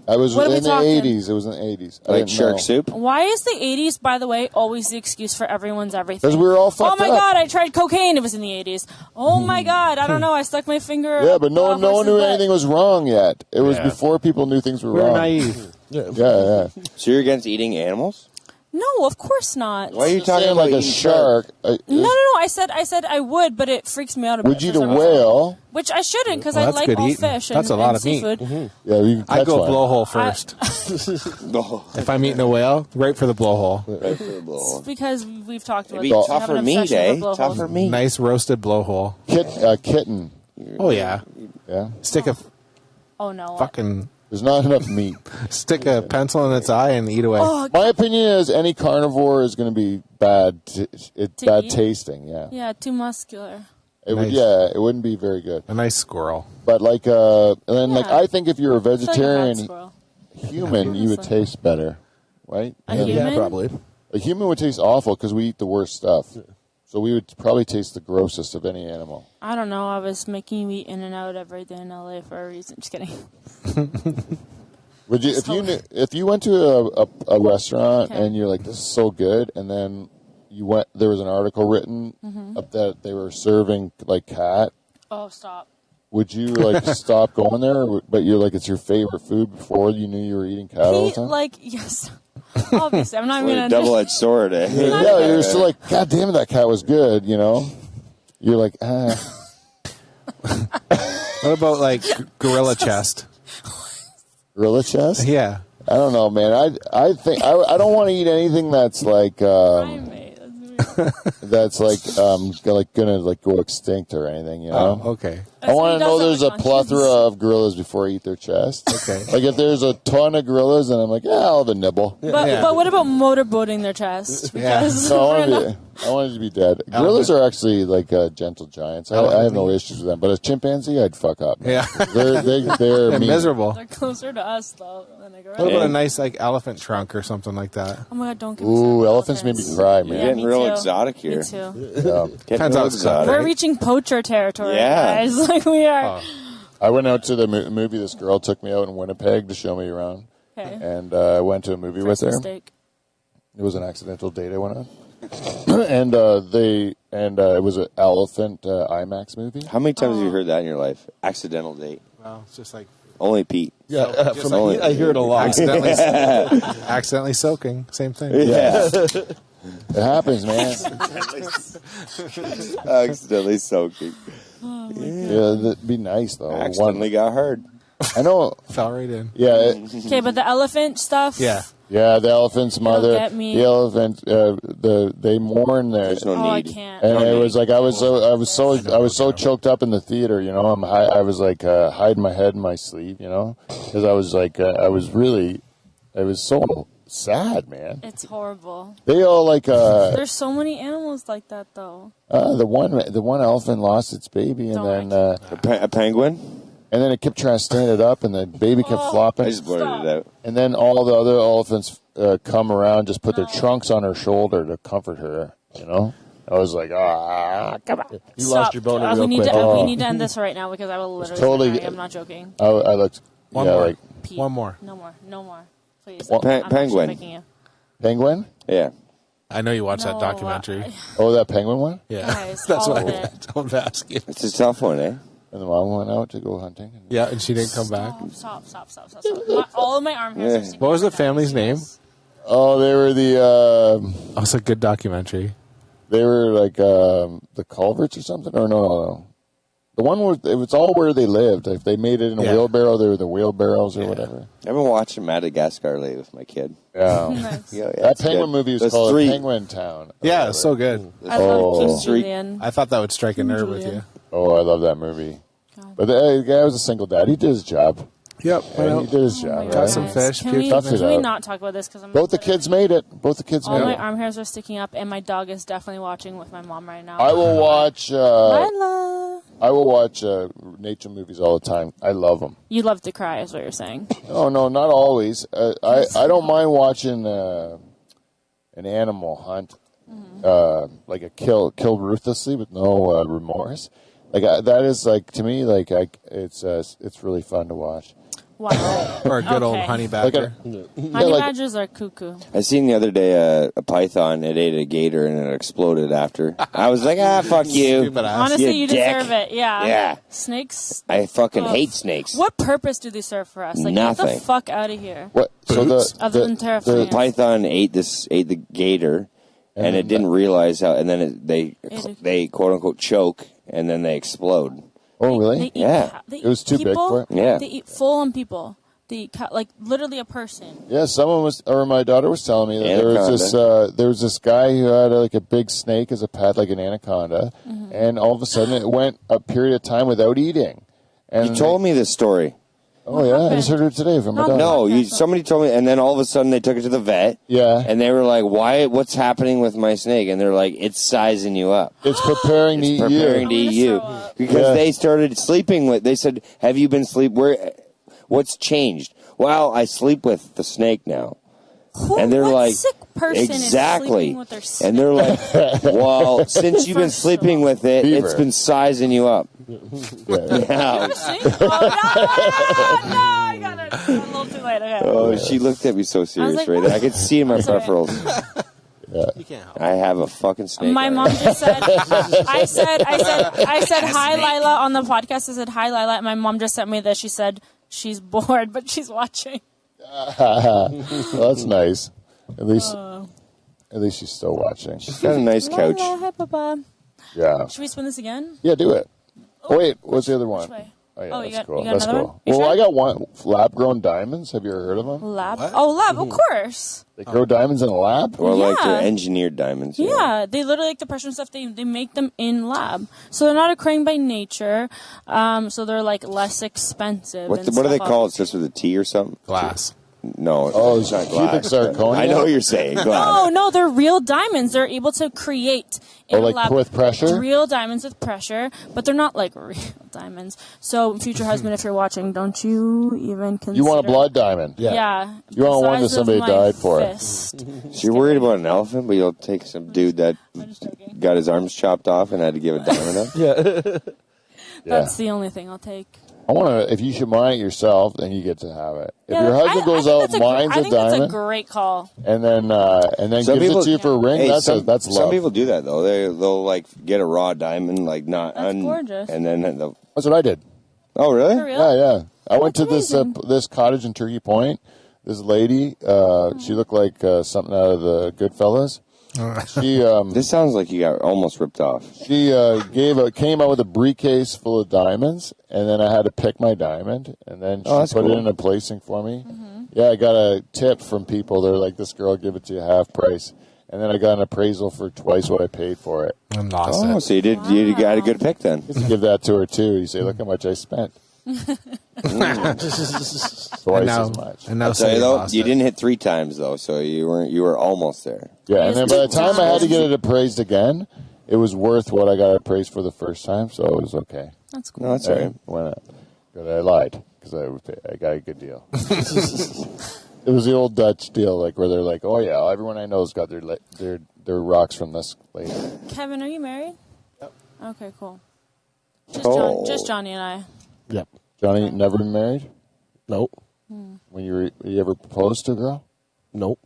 I was What are we in the talking? 80s. It was in the 80s. I Like didn't shark know. soup? Why is the 80s, by the way, always the excuse for everyone's everything? 'Cause we were all Oh fucked my up. God, I tried cocaine. It was in the 80s. Oh my God, I don't know. I stuck my finger. Yeah, up but no a one knew horse's butt. anything was wrong yet. It was Yeah. before people knew things were We're wrong. naive. Yeah. So you're against eating animals? No, of course not. Why are you Just talking saying about like a eating shark? No. I said I would, but it freaks me out a bit. Would you eat for a some reason. whale? Which I shouldn't, because Well, I that's like good all eating. fish and, That's a lot and of meat. seafood. Yeah, you can I catch go one. blowhole first. No. If I'm eating a whale, right for the blowhole. Right for the blowhole. Because we've talked about It'd be this. We have tougher an meat, obsession eh? with blowholes. Tougher meat. Nice roasted blowhole. Kitten. Oh yeah. Yeah. Stick a Oh no. fucking There's not enough meat. stick a pencil in its eye and eat away. Oh, My opinion is any carnivore is going to be bad. It's To bad eat? tasting. Yeah. yeah, too muscular. It would. Nice. Yeah, it wouldn't be very good. A nice squirrel. But like, and then like, Yeah. I think if you're a I feel like a hot vegetarian squirrel. human, you would Honestly. taste better, right? A Yeah. human? Yeah, probably. A human would taste awful because we eat the worst stuff. So we would probably taste the grossest of any animal. I don't know. I was making you eat In and Out every day in LA for a reason. Just kidding. Would you if you went to a restaurant Okay. and you're like, this is so good, and then you went, there was an article written Mm-hmm. up that they were serving like cat. Oh, stop. Would you like stop going there? But you're like, it's your favorite food before you knew you were eating cat all the Pete, time. like, yes. Obviously, I'm not Like even a double-edged sword, eh? Yeah, you're still like, God damn it, that cat was good. You know, you're like, ah. What about like gorilla chest? Gorilla chest? Yeah. I don't know, man. I think I don't want to eat anything that's like primate. That's weird. gonna like go extinct or anything. You know. Oh, okay. I want to That's know what he there's does a on the conscience. plethora of gorillas before I eat their chest. Okay. Like if there's a ton of gorillas, then I'm like, yeah, I'll have a nibble. But, Yeah. but what about motorboating their chest? Yeah. Because No, we're not- I want it to be dead. Gorillas are actually like gentle giants. I have no issues with them. But a chimpanzee, I'd fuck up. Yeah. They're They're mean. miserable. They're closer to us, though, than a What gorilla. about a nice like elephant trunk or something like that? Oh my God, don't get me Ooh, started on elephants made me cry, man. Yeah, Getting me real too. exotic here. Me too. Yeah. Getting Depends real how it's cut. We're exotic. reaching poacher territory, Yeah. guys. Like we are. I went out to the movie. This girl took me out in Winnipeg to show me around, Okay. and I went to a movie with First her. mistake. It was an accidental date I went on, and it was an elephant IMAX movie. How many times have you heard that in your life? Accidental date. Well, it's just like Only Pete. Yeah, just from I hear it a lot. accidentally soaking. Same thing. Yeah. It happens, man. Accidentally soaking. Yeah, that'd be nice though. Accidentally got hard. I know. Fell right in. Yeah, Okay, but the elephant stuff. Yeah. yeah. The elephant's mother. get me. The elephant. They mourn there. There's no Oh, I need. can't. And No it need. was like I was so choked up in the theater, you know. I was like hiding my head in my sleeve, you know, because I was like I was so sad, man. It's horrible. They all like There's so many animals like that, though. the one elephant lost its baby, and Don't then A penguin? and then it kept trying to stand it up, and the baby kept flopping. I just blurted Stop. it out. And then all the other elephants come around, just put their trunks on her shoulder to comfort her. You know, I was like, come on. You lost your boner we real need quick. we need to end this right now because I will literally. totally- Totally. I'm not joking. I looked. One yeah, more. like Pete, One more. No more. Please. Well, I'm actually penguin. begging you. penguin. Yeah. I know you watched that No, documentary. Oh, that penguin one. Yeah. Guys, That's all what of I it. don't ask you. It's a tough one, eh? And the mom went out to go hunting. Yeah, and she didn't come back. Stop. All of my arm hairs are sticking What was out the my family's neck. name? Oh, they were Oh, it's a good documentary. they were like the culverts or something. Or no. The one where it was all where they lived. If they made it in a Yeah. wheelbarrow, they were the wheelbarrows or whatever. I've been watching Madagascar lately with my kid. Yeah. Nice. Yeah, That it's penguin good. movie was There's called three. Penguin Town. or Yeah, whatever. it's so good. I love Oh. King Street. Julian. I thought that would strike a nerve with you. Julian. Oh, I love that movie. God. But the guy was a single dad. He did his job. Yep. Yeah, he did his Oh job. my Right? Got some goodness. fish, Can puke we, tough it can we out. not talk about this? Because I'm Both the kids made it. Both the kids All made my it. arm hairs are sticking up, and my dog is definitely watching with my mom right now. I will watch. Lila. I will watch nature movies all the time. I love them. You love to cry, is what you're saying. Oh no, not always. I don't mind watching an animal hunt, like a kill ruthlessly with no remorse. Like that is like to me like it's really fun to watch. Wow. Or a good old Okay. honey Like badger. Honey like- badgers are cuckoo. I seen the other day a python. It ate a gator and it exploded after. I was like, fuck you. Stupid ass. Honestly, you you dick. deserve it. Yeah. Yeah. Snakes. I fucking Ugh. hate snakes. What purpose do they serve for us? Like, get Nothing. the fuck out of here. What? So Other than terrifying. The python ate the gator, and it didn't realize how. And then they quote unquote choke, and then they explode. Oh, really? They eat Yeah. they It was eat too big people. for it? Yeah. They eat full-on people. They eat like literally a person. Yeah, someone was, or my daughter was telling me that there was this guy who had like a big snake as a pet, like an anaconda, and all of a sudden it went a period of time without eating. And You told me this story. Oh yeah, I just heard it today from my daughter. No, somebody told me, and then all of a sudden they took it to the vet. Yeah. And they were like, "Why? What's happening with my snake?" And they're like, "It's sizing you up. It's preparing to eat Preparing to you. eat you." throw up. Because they started sleeping with. They said, "Have you been what's changed?" Well, I sleep with the snake now. And they're what like, sick person exactly. is sleeping with their snake? And they're like, well, since you've been First of sleeping all. with it, Beaver. it's been sizing you up. Yeah. Yeah. See? Oh, no, I got it. A little too late. Okay. Oh, she looked at me so serious like, right there. I could see in my Sorry. peripherals. You can't help. I have a fucking snake. My mom just said, I said, hi, Lila, on the podcast. I said, hi, Lila. And my mom just sent me this. She said she's bored, but she's watching. Well, that's nice. At least she's still watching. got a nice couch. Lila, hi, Papa. Yeah. Should we spin this again? Yeah, do it. Oh, wait, what's the other one? Which way? Oh, yeah, Oh, you that's got- cool. you got That's another cool. one? You Well, sure? I got one lab-grown diamonds. Have you ever heard of them? Lab. What? Oh, lab, of course. They grow diamonds in a lab? Or like Yeah. they're engineered diamonds. Yeah, they literally like the pressure and stuff. They make them in lab, so they're not occurring by nature. So they're like less expensive. What and do they stuff, call it? obviously. Just with a T or something? Glass. No. Oh, it's not cubic glass. zirconia? I know what you're saying. Glass. No, they're real diamonds. They're able to create in Oh, like a lab with pressure? real diamonds with pressure, but they're not like real diamonds. So, future husband, if you're watching, don't you even consider? You want a blood diamond? Yeah. You want the one that size of somebody my died for. fist. So you're worried about an elephant, but you'll take some dude that I'm just joking. got his arms chopped off and had to give a diamond up? Yeah. That's the only thing I'll take. I want to, if you should mine it yourself, then you get to have it. If Yeah, your husband goes out, mines I a think that's a diamond, great call. and then Some gives people- it to you for a ring, Hey, that's some love. people do that though. They'll like get a raw diamond, like not That's gorgeous. and then they'll. That's what I did. Oh really? For real? Yeah. I went to That's this amazing. this cottage in Turkey Point. This lady, she looked like something out of the Goodfellas. She This sounds like you got almost ripped off. she came out with a briefcase full of diamonds, and then I had to pick my diamond, and then she that's put cool. it in a placing for me. Yeah, I got a tip from people. They're like, "This girl, give it to you half price," and then I got an appraisal for twice what I paid for it. And lost Oh, it. so you got a good pick then. Just give that to her too. You say, "Look how much I spent." Twice as much. And now I'll tell somebody you though, lost you it. didn't hit 3 times though, so you were almost there. Yeah, and then by the time I had to get Yes. it appraised again, it was worth what I got appraised for the first time, so it was okay. That's cool. No, that's all right. But I lied because I got a good deal. It was the old Dutch deal, like where they're like, "Oh yeah, everyone I know's got their rocks from this lady." Kevin, are you married? Yep. Okay, cool. Oh. Just Johnny and I. Yep. Johnny, never been married. Nope. When you ever proposed to a girl? Nope.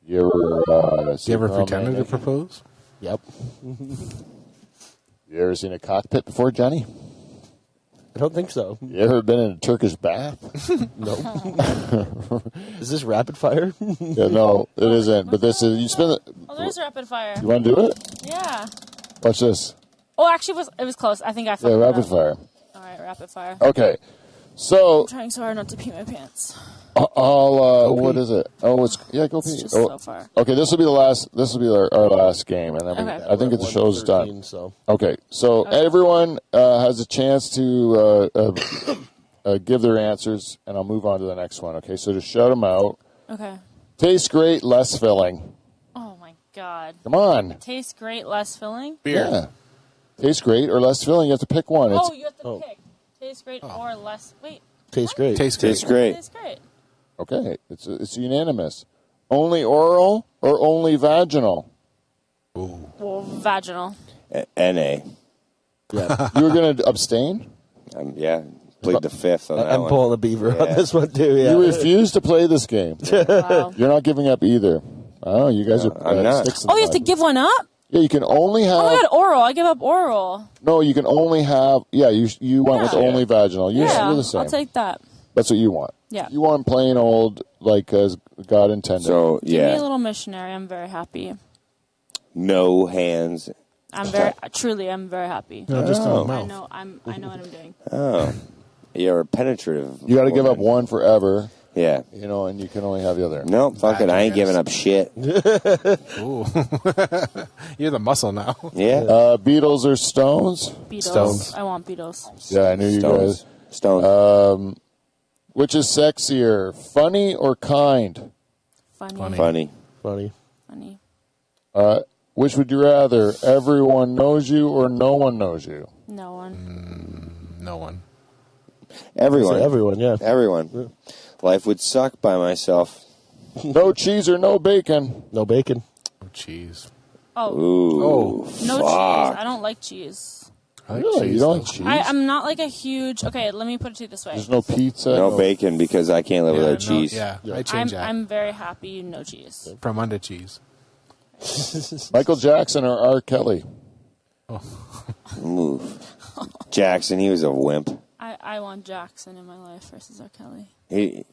You ever? You ever pretended to propose? Yep. You ever seen a cockpit before, Johnny? I don't think so. You ever been in a Turkish bath? Nope. Is this rapid fire? Yeah, no, it isn't. But this is you spend. Oh, there's rapid fire. You want to do it? Yeah. Watch this. Oh, actually, it was close. I think I Yeah, fucked it rapid up. fire. All right, rapid fire. Okay, so I'm trying so hard not to pee my pants. I'll what is it? Oh, it's go pee. It's just Oh, so far. okay, this will be the last. This will be our last game, and then Okay. I think the show's done. 113, So Okay, so everyone has a chance to give their answers, and I'll move on to the next one. Okay, so just shout them out. Okay. Tastes great, less filling. Oh my god. Come on. Tastes great, less filling. Beer. Yeah. Tastes great or less filling. You have to pick one. It's, Oh, you have to pick. Tastes great or less. Wait. tastes great. Tastes great. Tastes great. Tastes great. okay, it's unanimous. Only oral or only vaginal? Well, vaginal. NA. Yeah. You were going to abstain? Yeah. plead the fifth on that I'm one. pulling the beaver on this one too. Yeah. You refuse to play this game. Wow. You're not giving up either. Oh, you guys are. I'm not. sticks in Oh, you have the to mud. give one up? Yeah, you can only have. Oh my god, oral. I give up oral. No, you can only have. Yeah, you went with Yeah. only vaginal. You're the same. I'll take that. That's what you want. Yeah. You want plain old, like as God intended. So, Give me a yeah. little missionary. I'm very happy. No hands. I'm very happy. No, just Oh. in the I mouth. know I know what I'm doing. Oh. You're a penetrative. You got to give up woman. one forever, Yeah. and you can only have the other. No, fuck it. I ain't giving up shit. Ooh. You're the muscle now. Yeah. Beatles or Stones? Beatles. Stones. I want Beatles. Yeah, I knew you guys. Stones. Which is sexier, funny or kind? Funny. Funny. Funny. Funny. Which would you rather? Everyone knows you or no one knows you? No one. No one. Everyone. So everyone, yeah. Everyone. Life would suck by myself. No cheese or no bacon? No bacon. Oh, cheese. Oh, Ooh. no cheese. I don't like cheese. I like Really? cheese, You don't though. like cheese? I'm not like a huge. Okay, let me put it to you this way. There's no pizza? No bacon because I can't live Yeah, without no, cheese. Yeah, I change that. I'm very happy. No cheese. From under cheese. Michael Jackson or R. Kelly? Ooh. Jackson, he was a wimp. I want Jackson in my life versus R. Kelly. He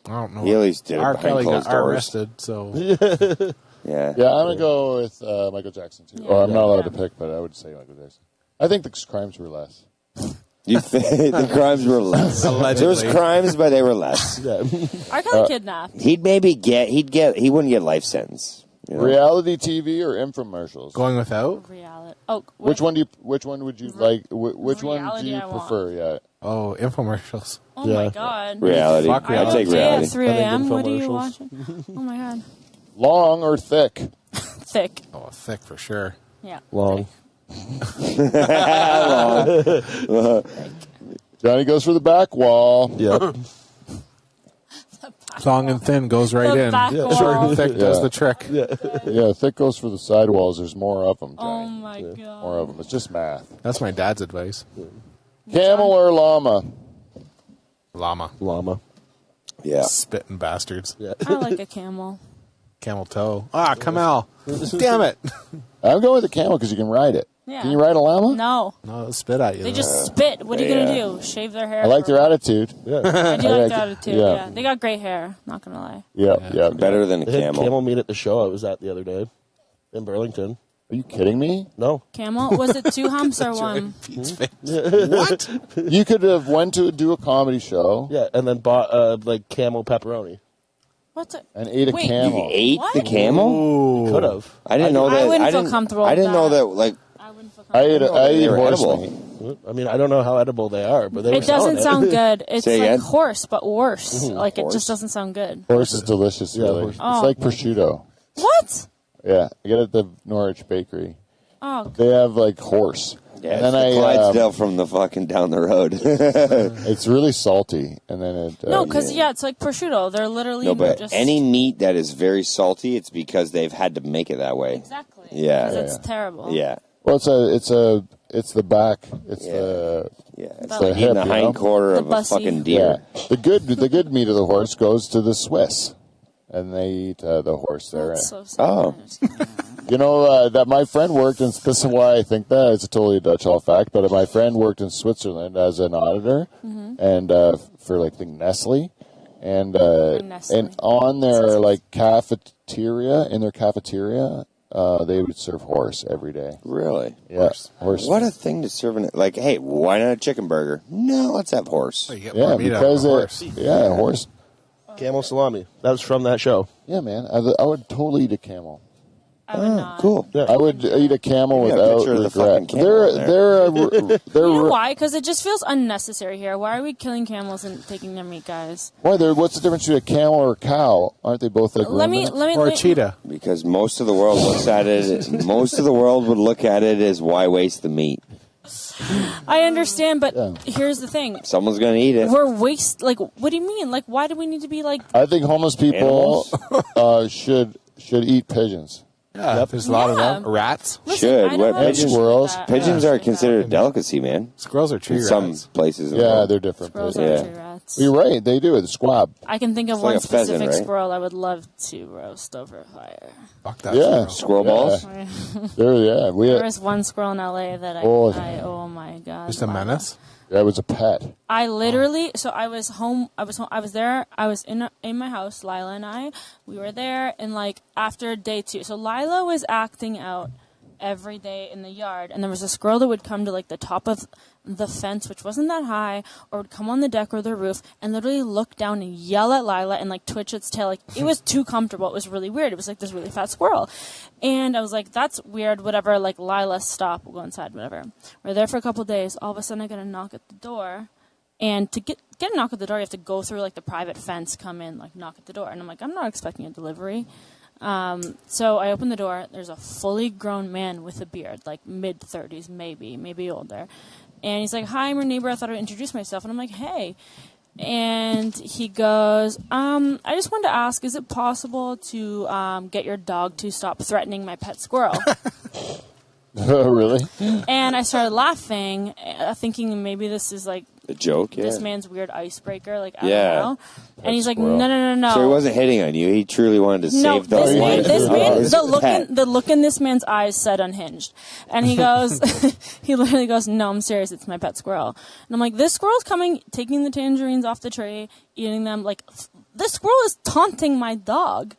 I don't know. He at least did it R. behind Kelly closed got doors. arrested, so Yeah. Yeah, I'm going to go with Michael Jackson, too. Yeah. Oh, I'm not allowed Yeah. to pick, but I would say Michael Jackson. I think the crimes were less. You think the crimes were less? Allegedly. There was crimes, but they were less. R. Kelly kidnapped. He wouldn't get life sentence. You know? Reality TV or infomercials? going without. Reality. Oh, Which one would you like? Which one do Reality you I want. prefer? Yeah. Oh, infomercials. Oh Yeah. my god. Reality. Fuck I'll take Okay, reality. at 3 I think a.m. What are you infomercials. watching? Oh my god. Long or thick? Thick. Oh, thick for sure. Yeah. Long. Johnny goes for the back wall. Yep. Long and thin goes right The in. back Short wall. and thick does the trick. Yeah, thick goes for the sidewalls. There's more of them, Oh Johnny. my god. More of them. It's just math. That's my dad's advice. Camel or llama? Llama. Llama. Yeah. Spitting bastards. Yeah. I like a camel. Camel toe. Ah, Kamel. Damn it. I'm going with the camel because you can ride it. Yeah. Can you ride a llama? No. No, it'll spit at you. They though. just spit. What are you Yeah. going to do? Shave their hair? I like their attitude. Yeah. I do I like like their it. attitude. Yeah. Yeah. They got great hair. Not going to lie. Yeah. Better than a They had camel. camel meat at the show I was at the other day in Burlington. Are you kidding me? No. Camel? Was it 2 humps or 1? Pete's face. What? You could have went to do a comedy show Yeah, and then bought like camel pepperoni. What's it? and ate a Wait, camel. You ate What? the camel? Ooh. Could have. I didn't know I that. wouldn't feel didn't, comfortable I with didn't know that. that. Like, I wouldn't feel I ate comfortable. I ate They were horse edible. meat. I mean, I don't know how edible they are, but they were It doesn't selling sound good. It's Say like again? horse, but worse. Like it Horse? just doesn't sound good. Horse is delicious, Yeah, really. horse. It's Oh. like prosciutto. What? Yeah, I get it at the Norwich Bakery. Oh, They have like horse. Yeah, and it's then the I, Clydesdale from the fucking down the road. it's really salty, and then it. no, because it's like prosciutto. They're literally No, but just any meat that is very salty, it's because they've had to make it that way. exactly. Yeah. 'Cause Yeah, it's terrible. Yeah, Well, it's the back. It's the yeah. It's The like eating the hip, you know? hind quarter The of a bussy. fucking deer. yeah. The good meat of the horse goes to the Swiss, and they eat the horse there. That's so sad. Oh. You know that my friend worked in. This is why I think that it's a totally Dutch hall fact. But my friend worked in Switzerland as an auditor, and for like the Nestle, and Nestle. and on their like cafeteria they would serve horse every day. Really? Yeah, horse. What a thing to serve in it. Like, hey, why not a chicken burger? No, let's have horse. You get Yeah, more meat out of because a horse. horse. camel salami. That was from that show. Yeah, man, I would totally eat a camel. I would not. Cool. Yeah. I would eat a camel You got a without picture of the regret. fucking camel in They're You know why? Because it just feels unnecessary here. Why are we killing camels and taking their meat, guys? why? What's the difference between a camel or a cow? Aren't they both like Let me. ruminants? Or a cheetah. Because most of the world looks at it. Most of the world would look at it as why waste the meat? I understand, but Yeah. here's the thing. Someone's gonna eat it. We're Like, what do you mean? Like, why do we need to be like? I think homeless people should eat pigeons. Yeah, there's a lot of them. Rats. Should. I don't What, have an issue with squirrels? that. Pigeons Yeah. are considered a delicacy, man. Squirrels are tree In rats. some places. In the Yeah, world. they're different. Squirrels places. are Yeah. tree rats. You're right. They do it. The squab. I can think of It's one like a pheasant, specific right? squirrel I would love to roast over fire. Fuck that. Yeah. squirrel. Squirrel balls? Yeah. There was one squirrel in LA that oh my god. Just a menace. That was a pet. I literally, so I was home, I was there, I was in my house, Lila and I, we were there, and like, after day 2, so Lila was acting out every day in the yard, and there was a squirrel that would come to like the top of the fence, which wasn't that high, or would come on the deck or the roof, and literally look down and yell at Lila and like twitch its tail, like, it was too comfortable, it was really weird, it was like this really fat squirrel, and I was like, that's weird, whatever, like, Lila, stop, we'll go inside, whatever. We're there for a couple of days, all of a sudden I get a knock at the door, and to get a knock at the door, you have to go through like the private fence, come in, like, knock at the door, and I'm like, I'm not expecting a delivery. So I open the door, there's a fully grown man with a beard, like mid-30s, maybe older. And he's like, hi, I'm your neighbor, I thought I'd introduce myself. And I'm like, hey. And he goes, I just wanted to ask, is it possible to get your dog to stop threatening my pet squirrel? Really? And I started laughing, thinking maybe this is like A joke, yeah. this man's weird icebreaker, like, I Yeah. don't know. And he's like, squirrel. no. So he wasn't hitting on you. He truly wanted to No, save the life. this of man, his pet. the look in this man's eyes said unhinged. And he goes, he literally goes, no, I'm serious, it's my pet squirrel. And I'm like, this squirrel's coming, taking the tangerines off the tree, eating them. Like, this squirrel is taunting my dog.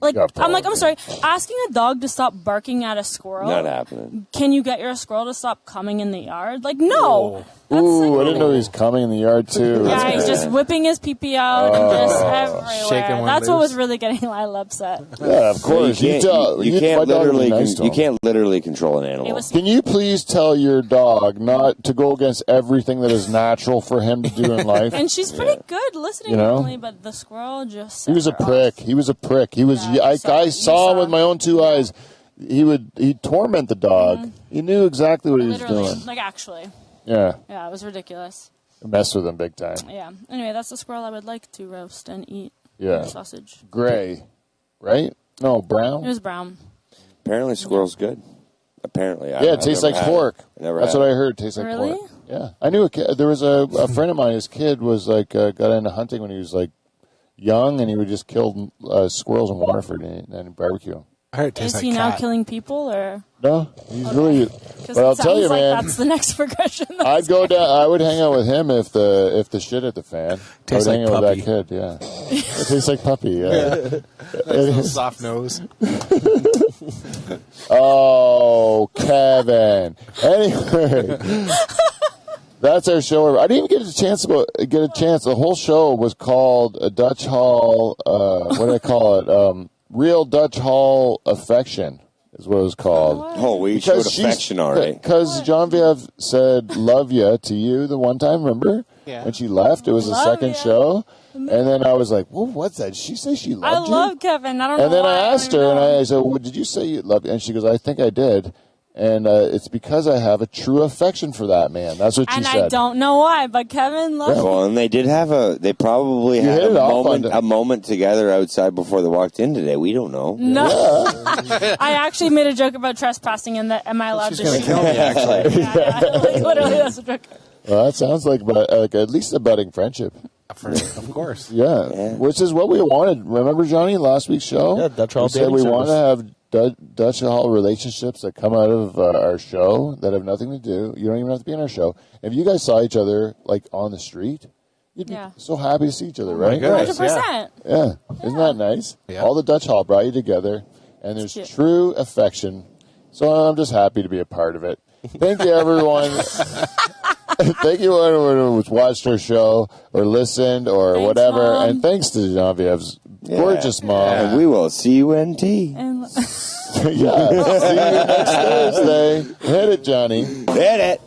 Like, Got I'm like, I'm sorry, problems. asking a dog to stop barking at a squirrel. Not happening. Can you get your squirrel to stop coming in the yard? Like, no. That's Ooh, like, I didn't know he was coming in the yard too. yeah, he's just whipping his pee-pee out and just everywhere. Shaking one That's what loose. was really getting Lila upset. Yeah, of course. You my can't dog would be literally nice to you him. can't literally control an animal. It was Can you please tell your dog not to go against everything that is natural for him to do in life? And she's pretty good listening, You know? normally, but the squirrel just He was a set her prick. off. He was a prick. He was. Yeah, I saw him with my own 2 eyes. He'd torment the dog. He knew exactly what he was Literally, doing. like, actually. Yeah, Yeah, it was ridiculous. mess with him big time. Yeah. Anyway, that's the squirrel I would like to roast and eat. Yeah, Sausage. gray, right? No, brown. It was brown. Apparently, squirrel's good. Apparently, Yeah, it tastes like pork. That's what I heard. It tastes like Really? pork. Yeah, I knew a kid. There was a friend of mine. His kid was like got into hunting when he was like young, and he would just kill squirrels in Waterford and barbecue them. I heard it tastes Is like he now cat. killing people, or? No, he's really. 'Cause But I'll it tell you, sounds like man. that's the next progression. I'd go down. I would hang out with him if the shit hit the fan. Tastes I would hang like out puppy. with that kid. Yeah, it tastes like puppy. Yeah. Little soft nose. Oh, Kevin. Anyway, that's our show. I didn't even get a chance. The whole show was called a Dutch Hall. What do I call it? Real Dutch Hall Affection is what it was called. Oh, we showed affection already. Because Genevieve said "love ya" to you the one time. Remember? Yeah. When she left, it was the Love second ya. show, and then I was like, "Well, what's that?" Did she say she I loved you? love Kevin. I don't know. And then why. I asked don't her, even and know. I said, well, did you say you loved me? And she goes, I think I did. And it's because I have a true affection for that man. That's what she And said. I don't know why, but Kevin loves Well, and they did have they probably You had hit it off on a moment together outside before they walked in today. We don't know. No, I actually made a joke about trespassing, and that am I allowed She's to gonna shoot? kill me, actually. Yeah. Like, literally, that's a joke. Well, that sounds like at least a budding friendship. Of course. Yeah. Which is what we wanted. Remember, Johnny, last week's show? Yeah, Dutch Hall We said dating we service. want to have Dutch Hall relationships that come out of our show that have nothing to do. You don't even have to be in our show. If you guys saw each other like on the street, you'd be Yeah. so happy to see each other, right? goodness. 100%. Yeah. Isn't that nice? Yeah. All the Dutch Hall brought you together, and there's cute. true affection. So I'm just happy to be a part of it. Thank you, everyone. Thank you, everyone who's watched our show or listened or Thanks, whatever. Mom. And thanks to Genevieve's gorgeous mom. And we will see you in tea. And Yeah. See you next Thursday. Hit it, Johnny. Hit it.